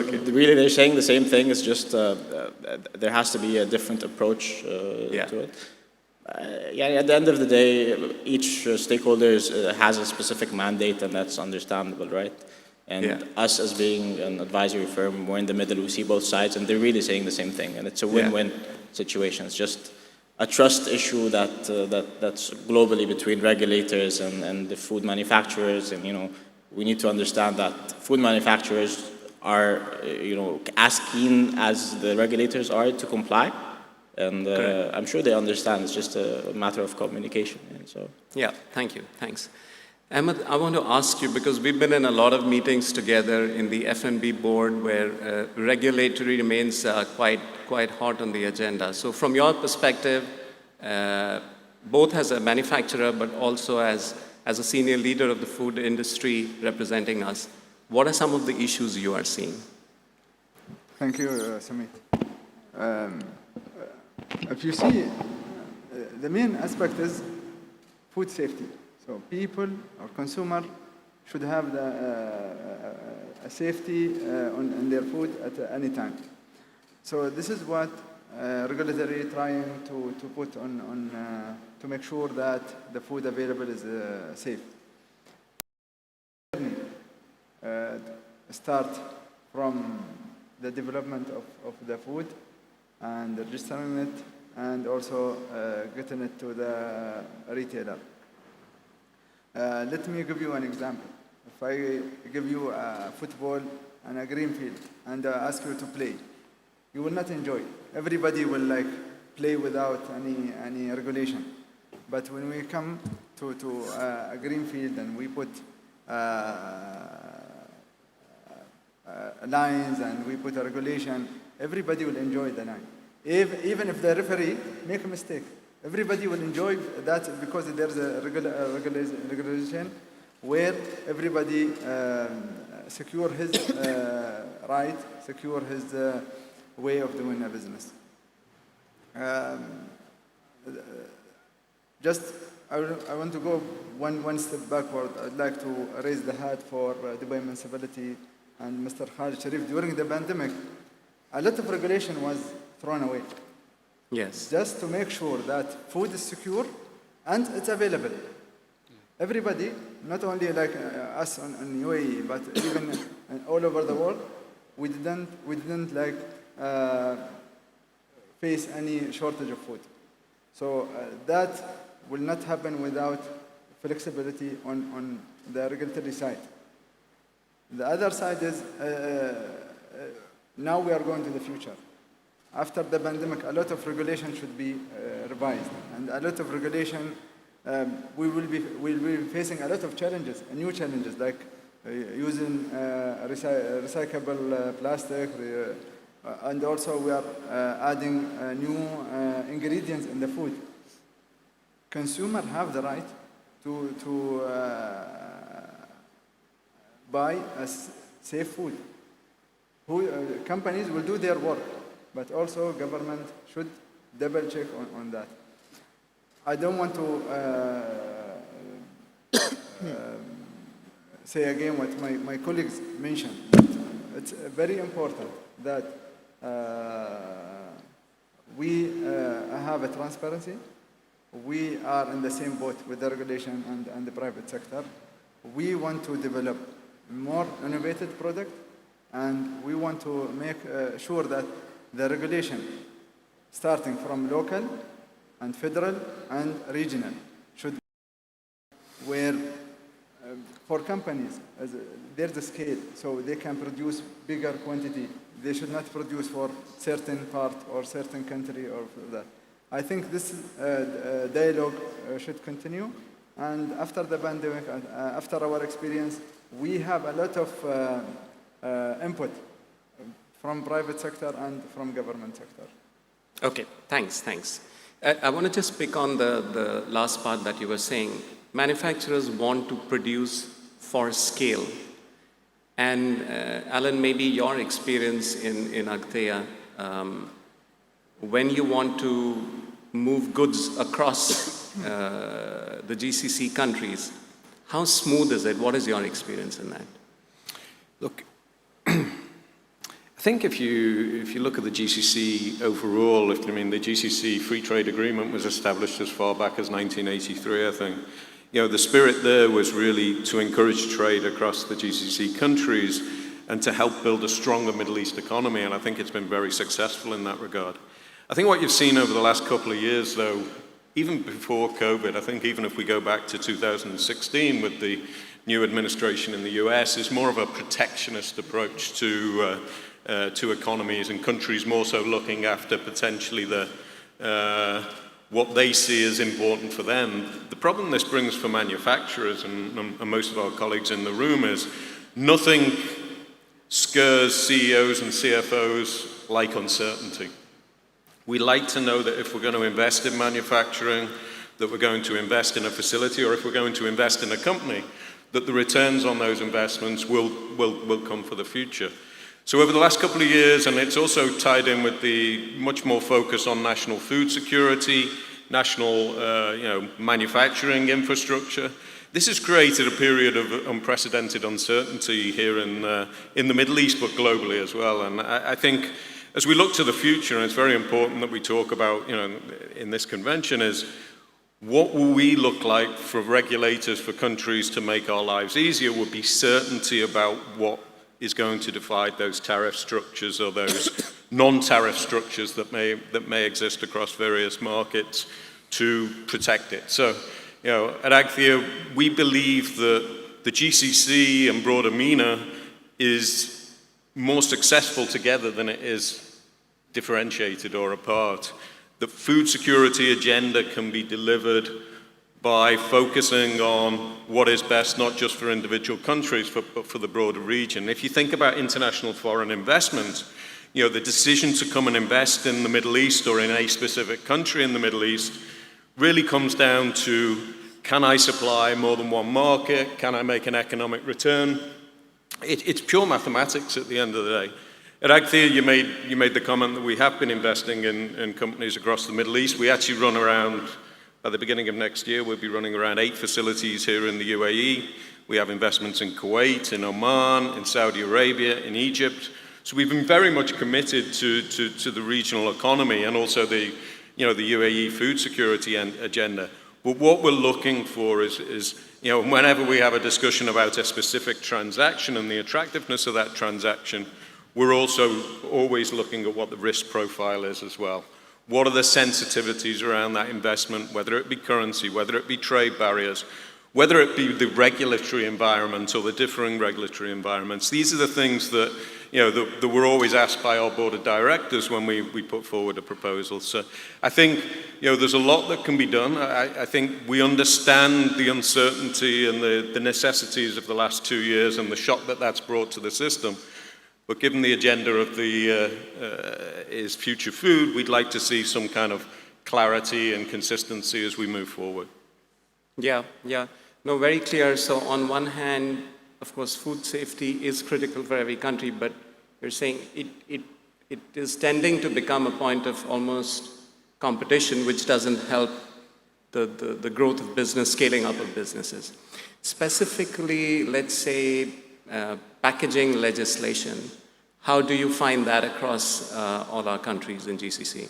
really they're saying the same thing, it's just there has to be a different approach to it. At the end of the day, each stakeholder has a specific mandate, and that's understandable, right? And us as being an advisory firm, we're in the middle, we see both sides, and they're really saying the same thing. And it's a win-win situation. It's just a trust issue that's globally between regulators and the food manufacturers. And, we need to understand that food manufacturers are, as keen as the regulators are to comply. And I'm sure they understand. It's just a matter of communication. Thank you. Thanks. Ahmed, I want to ask you, because we've been in a lot of meetings together in the F&B board where regulatory remains quite hot on the agenda. So from your perspective, both as a manufacturer but also as as a senior leader of the food industry representing us, what are some of the issues you are seeing? Thank you, Samit. If you see, the main aspect is food safety. So people or consumer should have a safety on their food at any time. So this is what regulatory trying to put on to make sure that the food available is safe. Start from the development of the food and registering it, and also getting it to the retailer. Let me give you an example. If I give you a football and a green field and ask you to play, you will not enjoy. Everybody will play without any regulation. But when we come to a green field and we put lines and we put a regulation, everybody will enjoy the line. Even if the referee make a mistake, everybody will enjoy that because there's a regulation where everybody secure his right, secure his way of doing a business. I want to go one step backward. I'd like to raise the hat for Dubai Municipality and Mr. Khalid Sharif. During the pandemic, a lot of regulation was thrown away. Yes. Just to make sure that food is secure and it's available. Everybody, not only us on UAE, but even all over the world, we didn't face any shortage of food. So that will not happen without flexibility on the regulatory side. The other side is now we are going to the future. After the pandemic, a lot of regulation should be revised, and a lot of regulation we will be facing a lot of challenges, new challenges like using recyclable plastic, and also we are adding new ingredients in the food. Consumers have the right to buy safe food. Companies will do their work, but also government should double check on that. I don't want to say again what my colleagues mentioned. It's very important that we have a transparency. We are in the same boat with the regulation and the private sector. We want to develop more innovative product, and we want to make sure that the regulation, starting from local and federal and regional, should be where for companies, there's a scale, so they can produce bigger quantity. They should not produce for certain part or certain country or for that. I think this dialogue should continue, and after the pandemic, after our experience, we have a lot of input from private sector and from government sector. Okay, thanks. I want to just pick on the last part that you were saying. Manufacturers want to produce for scale. And Alan, maybe your experience in Agthea, when you want to move goods across the GCC countries, how smooth is it? What is your experience in that? Look, I think if you look at the GCC overall, the GCC Free Trade Agreement was established as far back as 1983, I think. The spirit there was really to encourage trade across the GCC countries and to help build a stronger Middle East economy, and I think it's been very successful in that regard. I think what you've seen over the last couple of years, though, even before COVID, I think even if we go back to 2016 with the new administration in the US, is more of a protectionist approach to economies and countries, more so looking after potentially what they see as important for them. The problem this brings for manufacturers and most of our colleagues in the room is nothing scares CEOs and CFOs like uncertainty. We like to know that if we're going to invest in manufacturing, that we're going to invest in a facility or if we're going to invest in a company, that the returns on those investments will come for the future. So over the last couple of years, and it's also tied in with the much more focus on national food security, national manufacturing infrastructure, this has created a period of unprecedented uncertainty here in the Middle East, but globally as well. And I think as we look to the future, and it's very important that we talk about, in this convention, is what will we look like for regulators, for countries to make our lives easier, would be certainty about what is going to divide those tariff structures or those non-tariff structures that may exist across various markets to protect it. So, at Agthea, we believe that the GCC and broader MENA is more successful together than it is differentiated or apart. The food security agenda can be delivered by focusing on what is best, not just for individual countries, but for the broader region. If you think about international foreign investment, the decision to come and invest in the Middle East or in a specific country in the Middle East really comes down to, can I supply more than one market? Can I make an economic return? It's pure mathematics at the end of the day. At Agthea, you made the comment that we have been investing in companies across the Middle East. We actually run around, at the beginning of next year, we'll be running around 8 facilities here in the UAE. We have investments in Kuwait, in Oman, in Saudi Arabia, in Egypt. So we've been very much committed to the regional economy and also the UAE food security agenda. But what we're looking for is whenever we have a discussion about a specific transaction and the attractiveness of that transaction, we're also always looking at what the risk profile is as well. What are the sensitivities around that investment, whether it be currency, whether it be trade barriers, whether it be the regulatory environment or the differing regulatory environments. These are the things that, that we're always asked by our board of directors when we put forward a proposal. So I think, there's a lot that can be done. I think we understand the uncertainty and the necessities of the last 2 years and the shock that that's brought to the system. But given the agenda of is future food, we'd like to see some kind of clarity and consistency as we move forward. Yeah. No, very clear. So on one hand, of course, food safety is critical for every country, but you're saying it is tending to become a point of almost competition, which doesn't help the growth of business, scaling up of businesses. Specifically, let's say, packaging legislation. How do you find that across all our countries in GCC?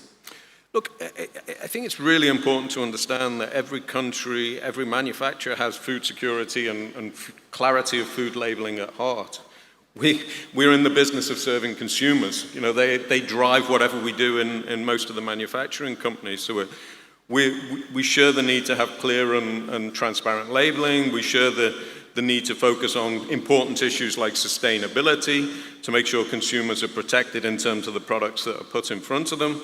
Look, I think it's really important to understand that every country, every manufacturer has food security and clarity of food labeling at heart. We're in the business of serving consumers. They drive whatever we do in most of the manufacturing companies. So we share the need to have clear and transparent labeling. We share the need to focus on important issues like sustainability to make sure consumers are protected in terms of the products that are put in front of them.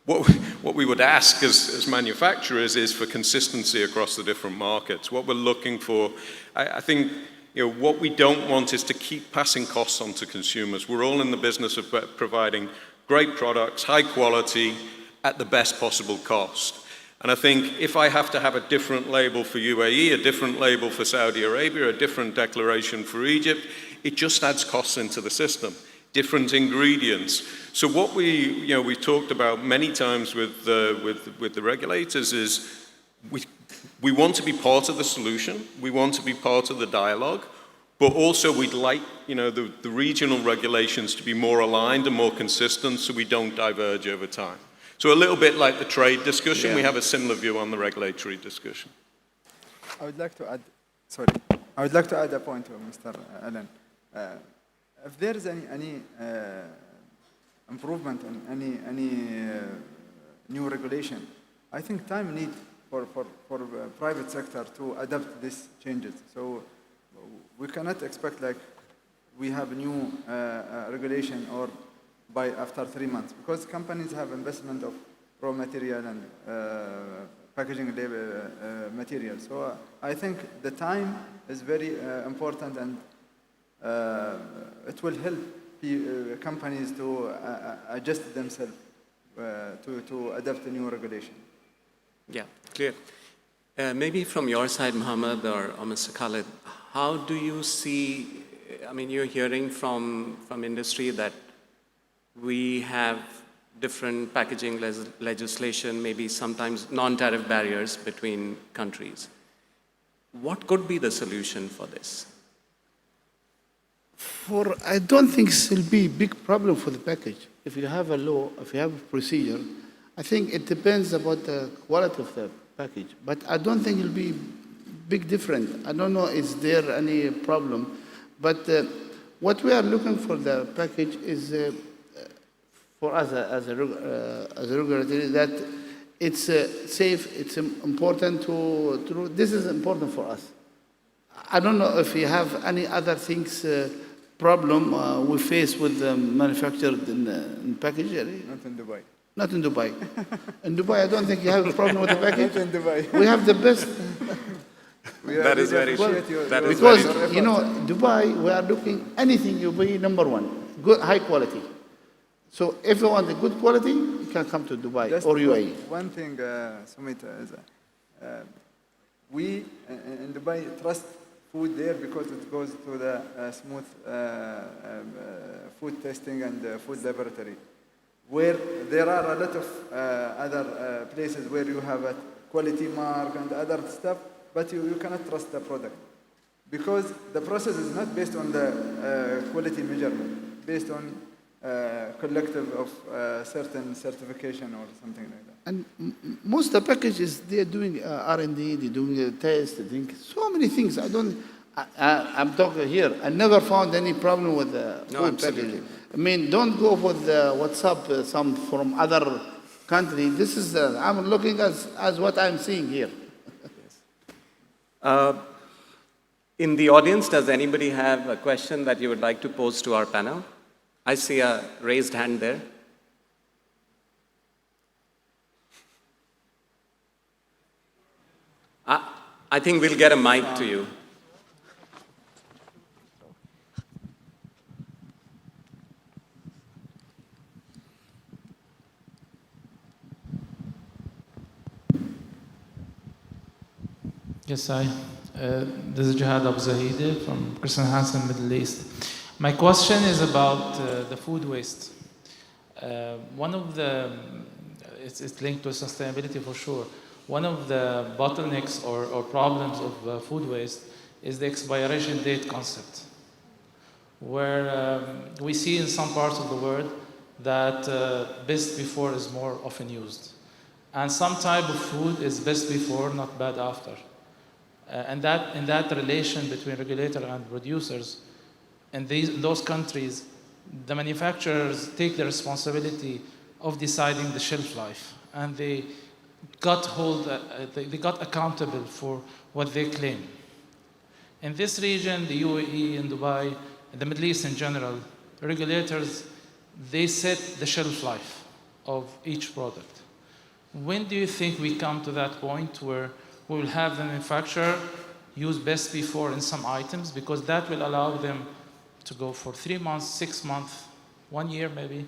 What we would ask as manufacturers is for consistency across the different markets. What we're looking for, I think, what we don't want is to keep passing costs on to consumers. We're all in the business of providing great products, high quality, at the best possible cost. And I think if I have to have a different label for UAE, a different label for Saudi Arabia, a different declaration for Egypt, it just adds costs into the system. Different ingredients. So what we've talked about many times with the regulators is we want to be part of the solution. We want to be part of the dialogue, but also we'd like the regional regulations to be more aligned and more consistent so we don't diverge over time. So a little bit like the trade discussion, we have a similar view on the regulatory discussion. I would like to add a point to Mr. Allen. If there is any improvement in any new regulation, I think time need for private sector to adapt these changes. So we cannot expect like we have a new regulation or by after 3 months, because companies have investment of raw material and packaging material. So I think the time is very important, and it will help companies to adjust themselves to adapt the new regulation. Yeah, clear. Maybe from your side, Mohammed or Mr. Khalid, how do you see, I mean, you're hearing from industry that we have different packaging legislation, maybe sometimes non-tariff barriers between countries. What could be the solution for this? I don't think it will be a big problem for the package. If you have a law, if you have a procedure, I think it depends about the quality of the package. But I don't think it will be big difference. I don't know, is there any problem? But what we are looking for the package is for us as a regulator, that it's safe, it's important to, this is important for us. I don't know if you have any other things, problem we face with manufactured in package. Not in Dubai. Not in Dubai. In Dubai, I don't think you have a problem with the package. Not in Dubai. We have the best. That is very true. Because, you know, Dubai, we are looking, anything you be number one, good, high quality. So if you want a good quality, you can come to Dubai or UAE. One thing, Sumit, is we in Dubai trust food there because it goes to the smooth food testing and food laboratory, where there are a lot of other places where you have a quality mark and other stuff, but you cannot trust the product because the process is not based on the quality measurement, based on collective of certain certification or something like that. And most of the packages, they're doing R&D, they're doing tests, they're doing so many things. I'm talking here. I never found any problem with the food packaging. I mean, don't go with what's up, some from other country. This is, I'm looking as what I'm seeing here. In the audience, does anybody have a question that you would like to pose to our panel? I see a raised hand there. I think we'll get a mic to you. Yes, hi. This is Jihad Abu Zahidi from Christian Hansen, Middle East. My question is about the food waste. One of the, it's linked to sustainability for sure. One of the bottlenecks or problems of food waste is the expiration date concept, where we see in some parts of the world that best before is more often used. And some type of food is best before, not bad after. And that in that relation between regulator and producers, in those countries, the manufacturers take the responsibility of deciding the shelf life, and they got accountable for what they claim. In this region, the UAE and Dubai, and the Middle East in general, regulators, they set the shelf life of each product. When do you think we come to that point where we will have the manufacturer use best before in some items, because that will allow them to go for 3 months, 6 months, 1 year maybe,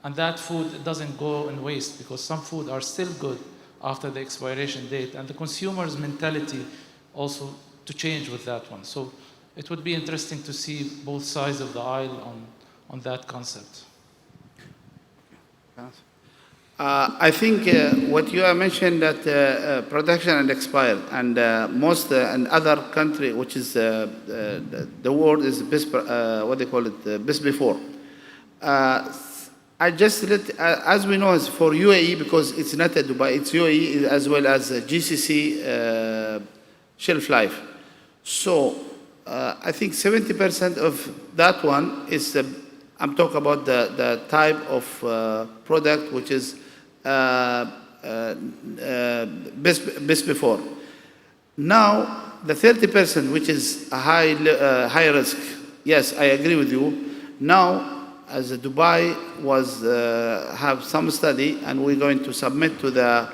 and that food doesn't go in waste, because some food are still good after the expiration date, and the consumer's mentality also to change with that one. So it would be interesting to see both sides of the aisle on that concept. I think what you have mentioned that production and expired, and most and other country, which is the word is best, what they call it, best before. I just let, as we know, for UAE, because it's not a Dubai, it's UAE as well as GCC shelf life. So I think 70% of that one is I'm talking about the type of product which is best before. Now, the 30%, which is a high risk, yes, I agree with you. Now, as Dubai was have some study, and we're going to submit to the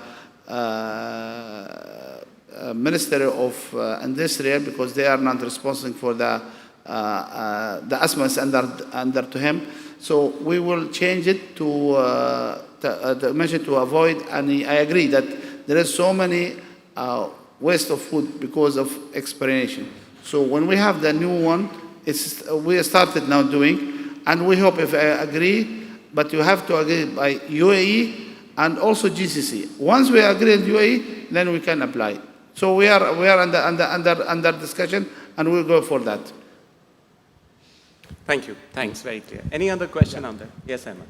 Ministry of Industry, because they are not responsible for the asthma is under to him. So we will change it to mention to avoid any. I agree that there is so many waste of food because of expiration. So when we have the new one, we started now doing, and we hope if I agree, but you have to agree by UAE and also GCC. Once we agree in UAE, then we can apply. So we are under discussion, and we'll go for that. Thank you. Thanks. Very clear. Any other question on that? Yes, Ahmed.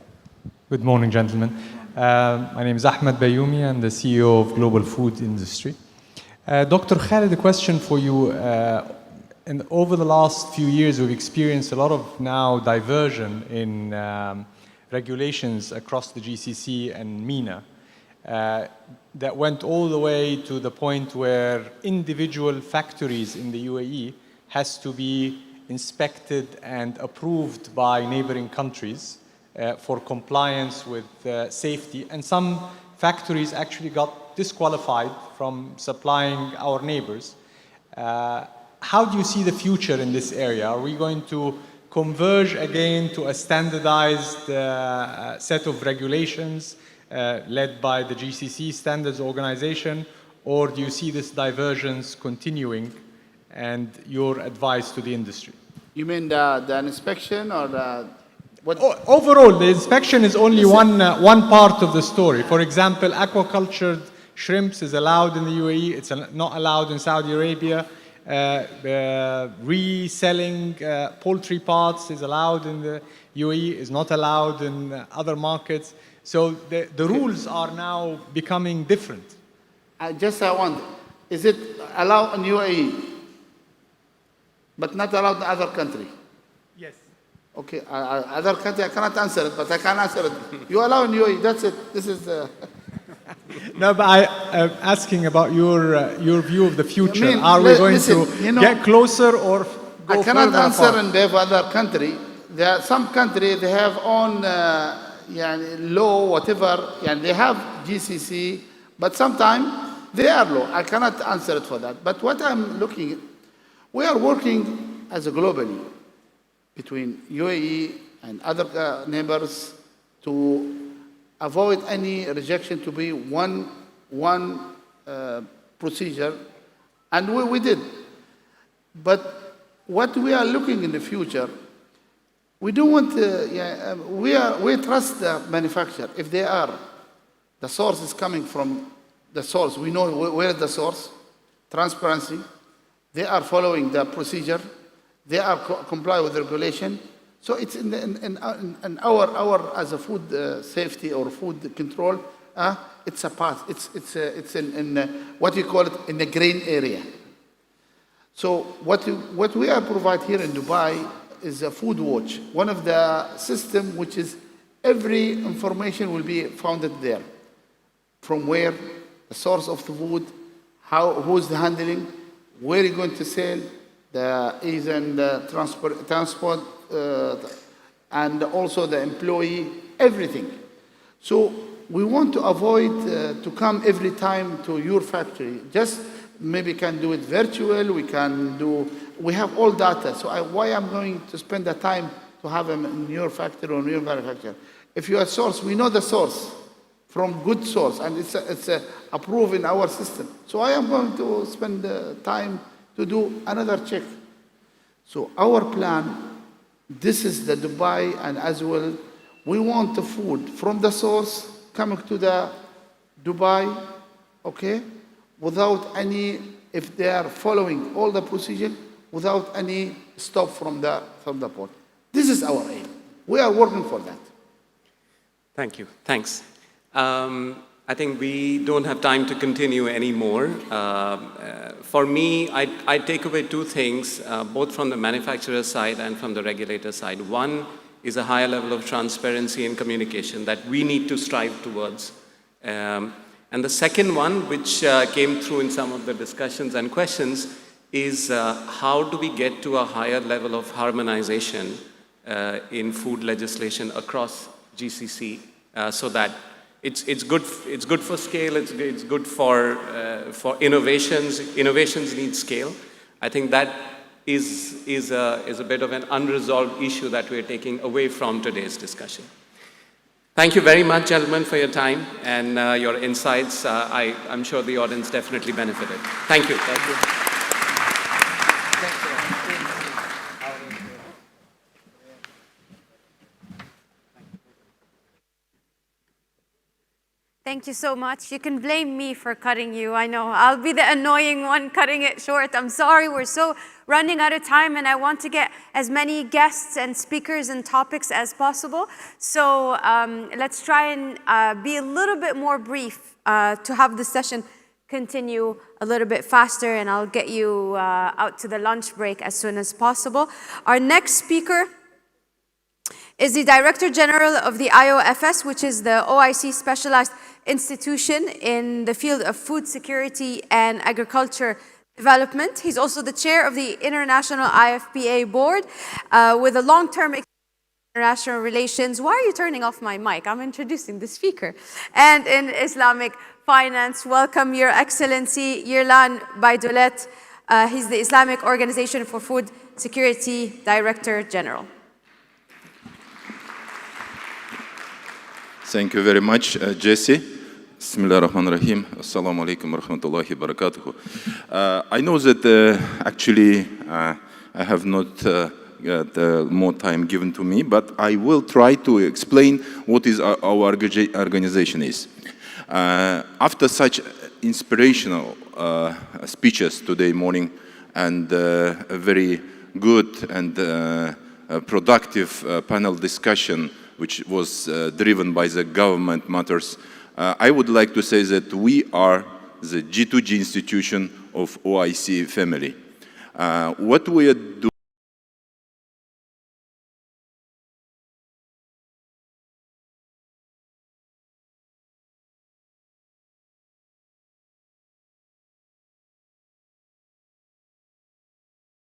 Good morning, gentlemen. My name is Ahmed Bayoumi. I'm the CEO of Global Food Industry. Dr. Khaled, a question for you. And over the last few years, we've experienced a lot of now diversion in regulations across the GCC and MENA that went all the way to the point where individual factories in the UAE has to be inspected and approved by neighboring countries for compliance with safety. And some factories actually got disqualified from supplying our neighbors. How do you see the future in this area? Are we going to converge again to a standardized set of regulations led by the GCC Standards Organization, or do you see this divergence continuing, and your advice to the industry? You mean the inspection or the what? Overall, the inspection is only one part of the story. For example, aquacultured shrimps is allowed in the UAE. It's not allowed in Saudi Arabia. Reselling poultry parts is allowed in the UAE, is not allowed in other markets. So the rules are now becoming different. I wonder, is it allowed in UAE, but not allowed in other country? Yes. Okay, other country, I cannot answer it, but I can answer it. You allow in UAE, that's it. This is... No, but I'm asking about your view of the future. I mean, are we going to get closer or go I cannot further answer apart? in the other country. There are some country, they have own law, whatever, and they have GCC, but sometimes they are low. I cannot answer it for that. But what I'm looking at, we are working as a globally between UAE and other neighbors to avoid any rejection, to be one procedure, and we did. But what we are looking in the future, we don't want we trust the manufacturer. If they are, the source is coming from the source, we know where the source, transparency, they are following the procedure, they are comply with the regulation. So it's in our as a food safety or food control, it's a path. It's in what you call it, in the green area. So what we are provide here in Dubai is a food watch, one of the system which is every information will be founded there, from where the source of the food, who's the handling, where you're going to sell, the transport. And also the employee, everything. So we want to avoid to come every time to your factory. Just maybe can do it virtual, we have all data. So why I'm going to spend the time to have them in your factory or your manufacturer? If you are source, we know the source from good source, and it's approved in our system. So I am going to spend the time to do another check. So our plan, this is the Dubai, and as well, we want the food from the source coming to the Dubai, okay, without any, if they are following all the procedure, without any stop from the port. This is our aim. We are working for that. Thank you. Thanks. I think we don't have time to continue anymore. For me, I take away two things, both from the manufacturer side and from the regulator side. One is a higher level of transparency and communication that we need to strive towards. And the second one, which came through in some of the discussions and questions, is how do we get to a higher level of harmonization in food legislation across GCC so that it's good for scale, it's good for innovations. Innovations need scale. I think that is a bit of an unresolved issue that we're taking away from today's discussion. Thank you very much, gentlemen, for your time and your insights. I'm sure the audience definitely benefited. Thank you. Thank you. Thank you so much. You can blame me for cutting you. I know I'll be the annoying one cutting it short. I'm sorry, we're so running out of time and I want to get as many guests and speakers and topics as possible. So let's try and be a little bit more brief to have the session continue a little bit faster, and I'll get you out to the lunch break as soon as possible. Our next speaker is the Director General of the IOFS, which is the OIC specialized institution in the field of food security and agriculture development. He's also the chair of the International IFPA board with a long-term experience in international relations. Why are you turning off my mic? I'm introducing the speaker. And in Islamic finance. Welcome, Your Excellency Yerlan Baidolet. He's the Islamic Organization for Food Security Director General. Thank you very much, Jesse. Bismillah ar-Rahman ar-Rahim. Assalamu alaikum wa rahmatullahi wa barakatuh. I know that actually I have not got more time given to me, but I will try to explain what is our organization is. After such inspirational speeches today morning and a very good and productive panel discussion, which was driven by the government matters, I would like to say that we are the G2G institution of OIC family. What we are doing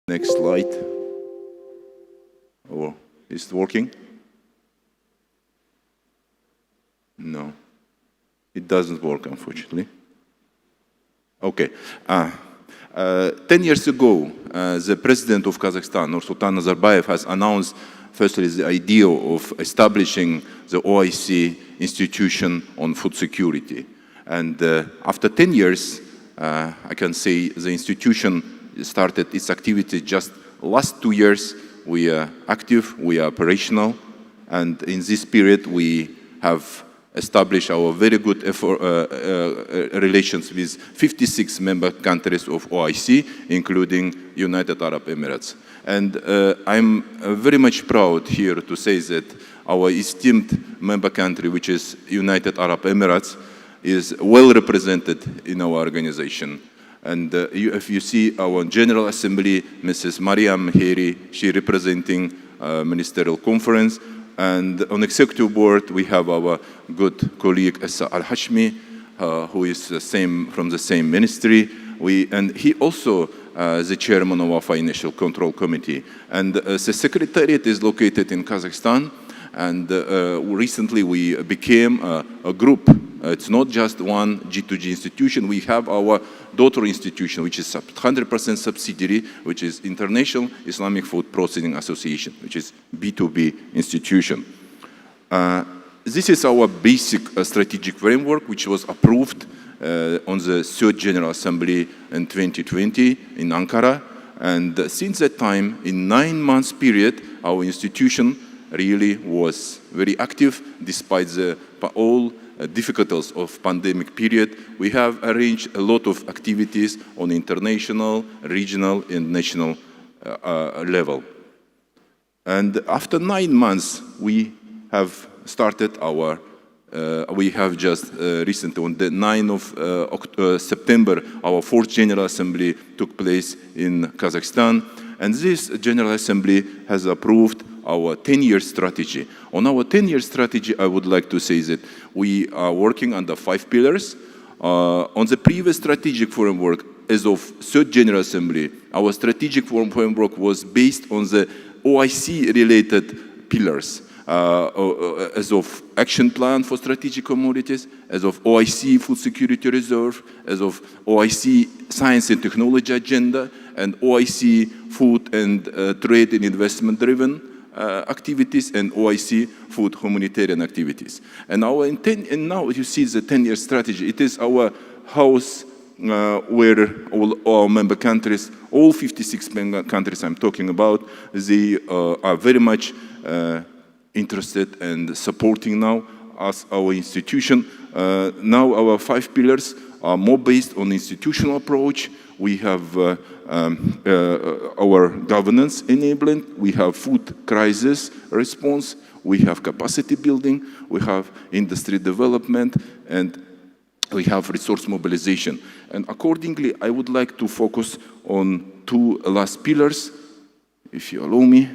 next slide. Oh, is it working? No, it doesn't work, unfortunately. Okay. 10 years ago, the president of Kazakhstan, Nursultan Nazarbayev, has announced, firstly, the idea of establishing the OIC institution on food security. And after 10 years, I can say the institution started its activity just last 2 years. We are active, we are operational, and in this period, we have established our very good relations with 56 member countries of OIC, including United Arab Emirates. And I'm very much proud here to say that our esteemed member country, which is United Arab Emirates, is well represented in our organization. And if you see our General Assembly, Mrs. Mariam Heri, she representing Ministerial Conference. And on executive board, we have our good colleague Essa Al-Hashmi, who is from the same ministry. And he also the chairman of our Financial Control Committee. And the secretariat is located in Kazakhstan. And recently we became a group. It's not just one G2G institution. We have our daughter institution, which is 100% subsidiary, which is International Islamic Food Processing Association, which is B2B institution. This is our basic strategic framework, which was approved on the Third General Assembly in 2020 in Ankara. And since that time, in 9 months period, our institution really was very active despite all difficulties of pandemic period. We have arranged a lot of activities on international, regional, and national level. And after 9 months, we have started our, we have just recently, on the 9th of September, our 4th General Assembly took place in Kazakhstan. And this General Assembly has approved our 10-year strategy. On our 10-year strategy, I would like to say that we are working under 5 pillars. On the previous strategic framework, as of Third General Assembly, our strategic framework was based on the OIC-related pillars, as of action plan for strategic commodities, as of OIC food security reserve, as of OIC science and technology agenda, and OIC food and trade and investment driven activities and OIC food humanitarian activities. And our intent, and now you see the 10-year strategy, it is our house where all our member countries, all 56 member countries I'm talking about, they are very much interested and supporting now as our institution. Now our 5 pillars are more based on institutional approach. We have our governance enablement, we have food crisis response, we have capacity building, we have industry development, and we have resource mobilization. And accordingly, I would like to focus on 2 last pillars, if you allow me.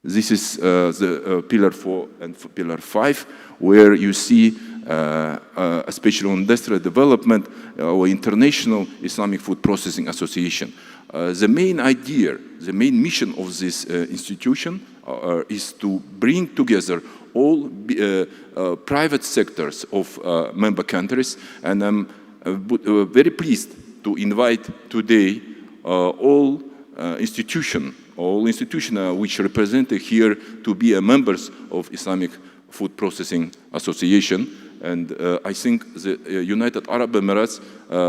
This is the pillar 4 and pillar 5, where you see, especially on industrial development, our International Islamic Food Processing Association. The main idea, the main mission of this institution is to bring together all private sectors of member countries, and I'm very pleased to invite today all institutions which are represented here to be members of Islamic Food Processing Association. And I think the United Arab Emirates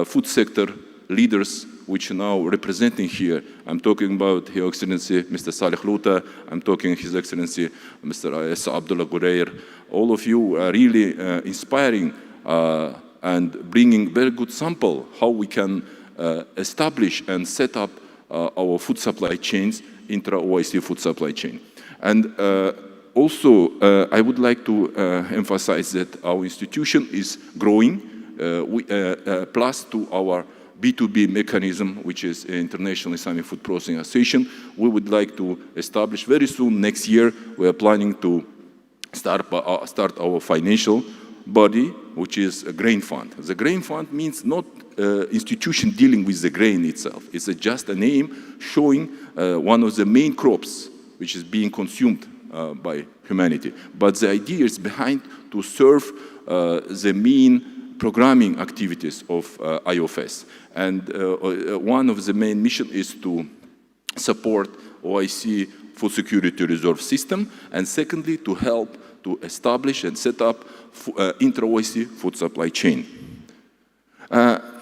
food sector leaders which are now representing here, I'm talking about His Excellency Mr. Saleh Louta, I'm talking His Excellency Mr. Issa Abdullah Gureir. All of you are really inspiring and bringing very good sample how we can establish and set up our food supply chains, intra-OIC food supply chain. And also, I would like to emphasize that our institution is growing, plus to our B2B mechanism, which is International Islamic Food Processing Association. We would like to establish very soon, next year, we are planning to start our financial body, which is a grain fund. The grain fund means not institution dealing with the grain itself. It's just a name showing one of the main crops which is being consumed by humanity. But the idea is behind to serve the main programming activities of IOFS. And one of the main missions is to support OIC food security reserve system, and secondly, to help to establish and set up intra-OIC food supply chain.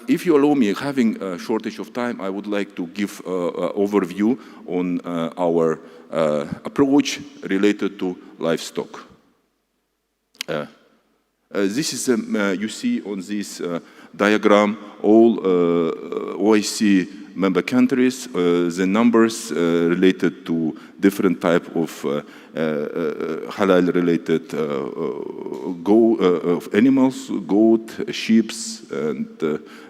If you allow me, having a shortage of time, I would like to give an overview on our approach related to livestock. This is, you see on this diagram, all OIC member countries, the numbers related to different type of halal-related animals, goat, sheep,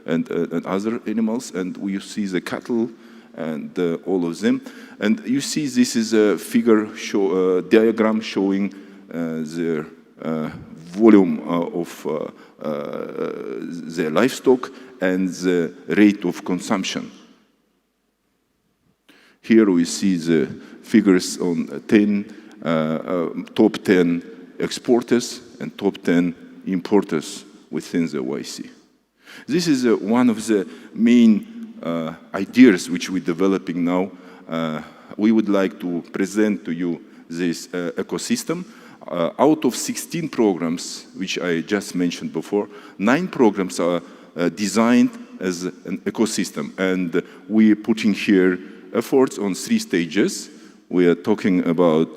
and other animals, and we see the cattle and all of them. And you see this is a figure diagram showing the volume of the livestock and the rate of consumption. Here we see the figures on top 10 exporters and top 10 importers within the OIC. This is one of the main ideas which we're developing now. We would like to present to you this ecosystem. Out of 16 programs, which I just mentioned before, 9 programs are designed as an ecosystem. And we're putting here efforts on 3 stages. We are talking about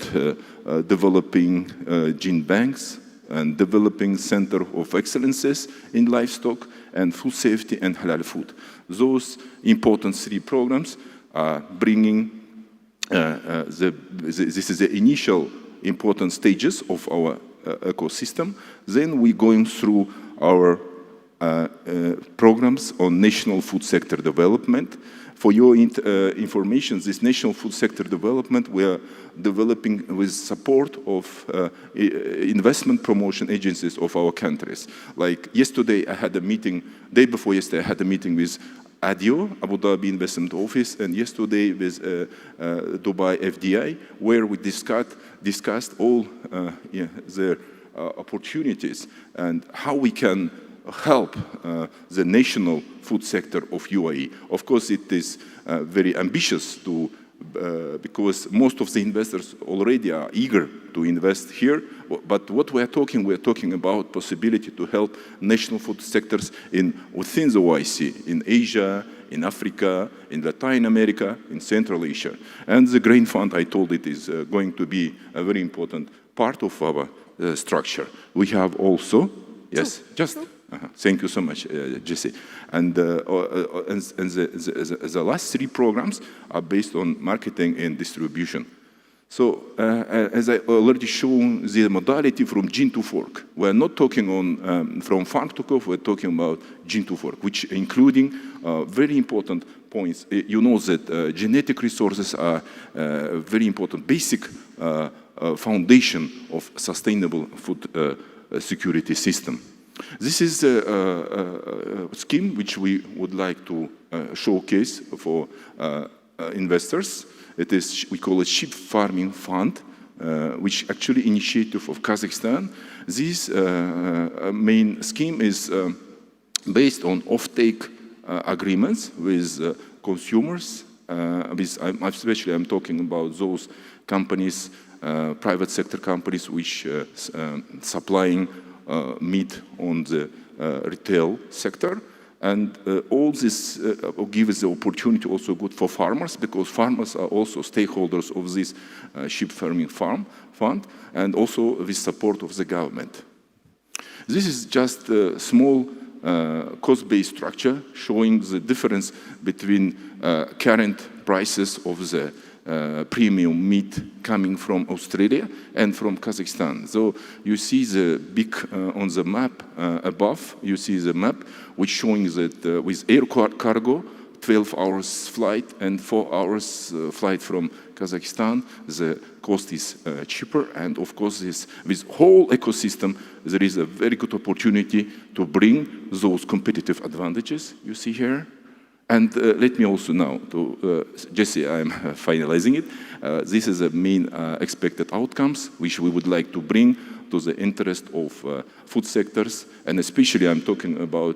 developing gene banks and developing center of excellences in livestock and food safety and halal food. Those important 3 programs are bringing, this is the initial important stages of our ecosystem. Then we're going through our programs on national food sector development. For your information, this national food sector development we are developing with support of investment promotion agencies of our countries. Like yesterday I had a meeting, day before yesterday I had a meeting with ADIO, Abu Dhabi Investment Office, and yesterday with Dubai FDI, where we discussed all the opportunities and how we can help the national food sector of UAE. Of course, it is very ambitious to because most of the investors already are eager to invest here. But what we're talking about possibility to help national food sectors within the OIC, in Asia, in Africa, in Latin America, in Central Asia. And the Grain Fund, I told it, is going to be a very important part of our structure. We have also, yes, just, thank you so much, Jesse. And the last 3 programs are based on marketing and distribution. So, as I already shown, the modality from gene to fork. We're not talking on from farm to cup, we're talking about gene to fork, which including very important points. You know that genetic resources are very important, basic foundation of sustainable food security system. This is a scheme which we would like to showcase for investors. It is, we call it Sheep Farming Fund, which actually initiative of Kazakhstan. This main scheme is based on offtake agreements with consumers. Especially I'm talking about those companies, private sector companies which supplying meat on the retail sector. And all this gives the opportunity also good for farmers, because farmers are also stakeholders of this sheep farming fund, and also with support of the government. This is just a small cost-based structure showing the difference between current prices of the premium meat coming from Australia and from Kazakhstan. So you see the big on the map above, you see the map which showing that with air cargo, 12 hours flight and 4 hours flight from Kazakhstan, the cost is cheaper. And of course, with whole ecosystem, there is a very good opportunity to bring those competitive advantages you see here. And let me also now, Jesse, I'm finalizing it. This is the main expected outcomes which we would like to bring to the interest of food sectors, and especially I'm talking about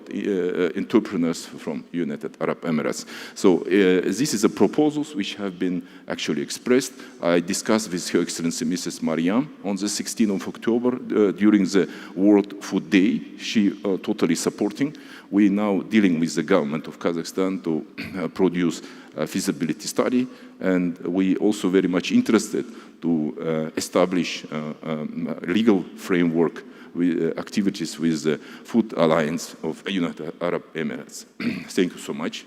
entrepreneurs from United Arab Emirates. So this is the proposals which have been actually expressed. I discussed with Her Excellency Mrs. Mariam on the 16th of October during the World Food Day. She totally supporting. We're now dealing with the government of Kazakhstan to produce a feasibility study, and we also very much interested to establish a legal framework with activities with the Food Alliance of United Arab Emirates. Thank you so much.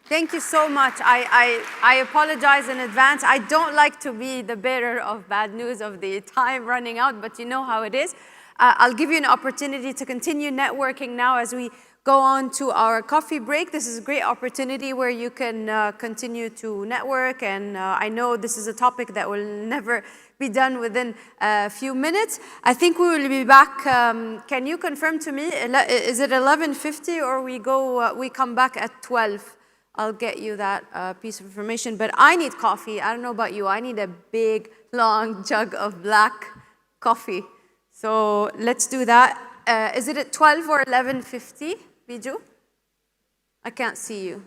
Thank you so much. I apologize in advance. I don't like to be the bearer of bad news of the time running out, but you know how it is. I'll give you an opportunity to continue networking now as we go on to our coffee break. This is a great opportunity where you can continue to network, and I know this is a topic that will never be done within a few minutes. I think we will be back. Can you confirm to me, is it 11:50 or we come back at 12? I'll get you that piece of information, but I need coffee. I don't know about you. I need a big, long jug of black coffee. So let's do that. Is it at 12 or 11:50, Biju? I can't see you.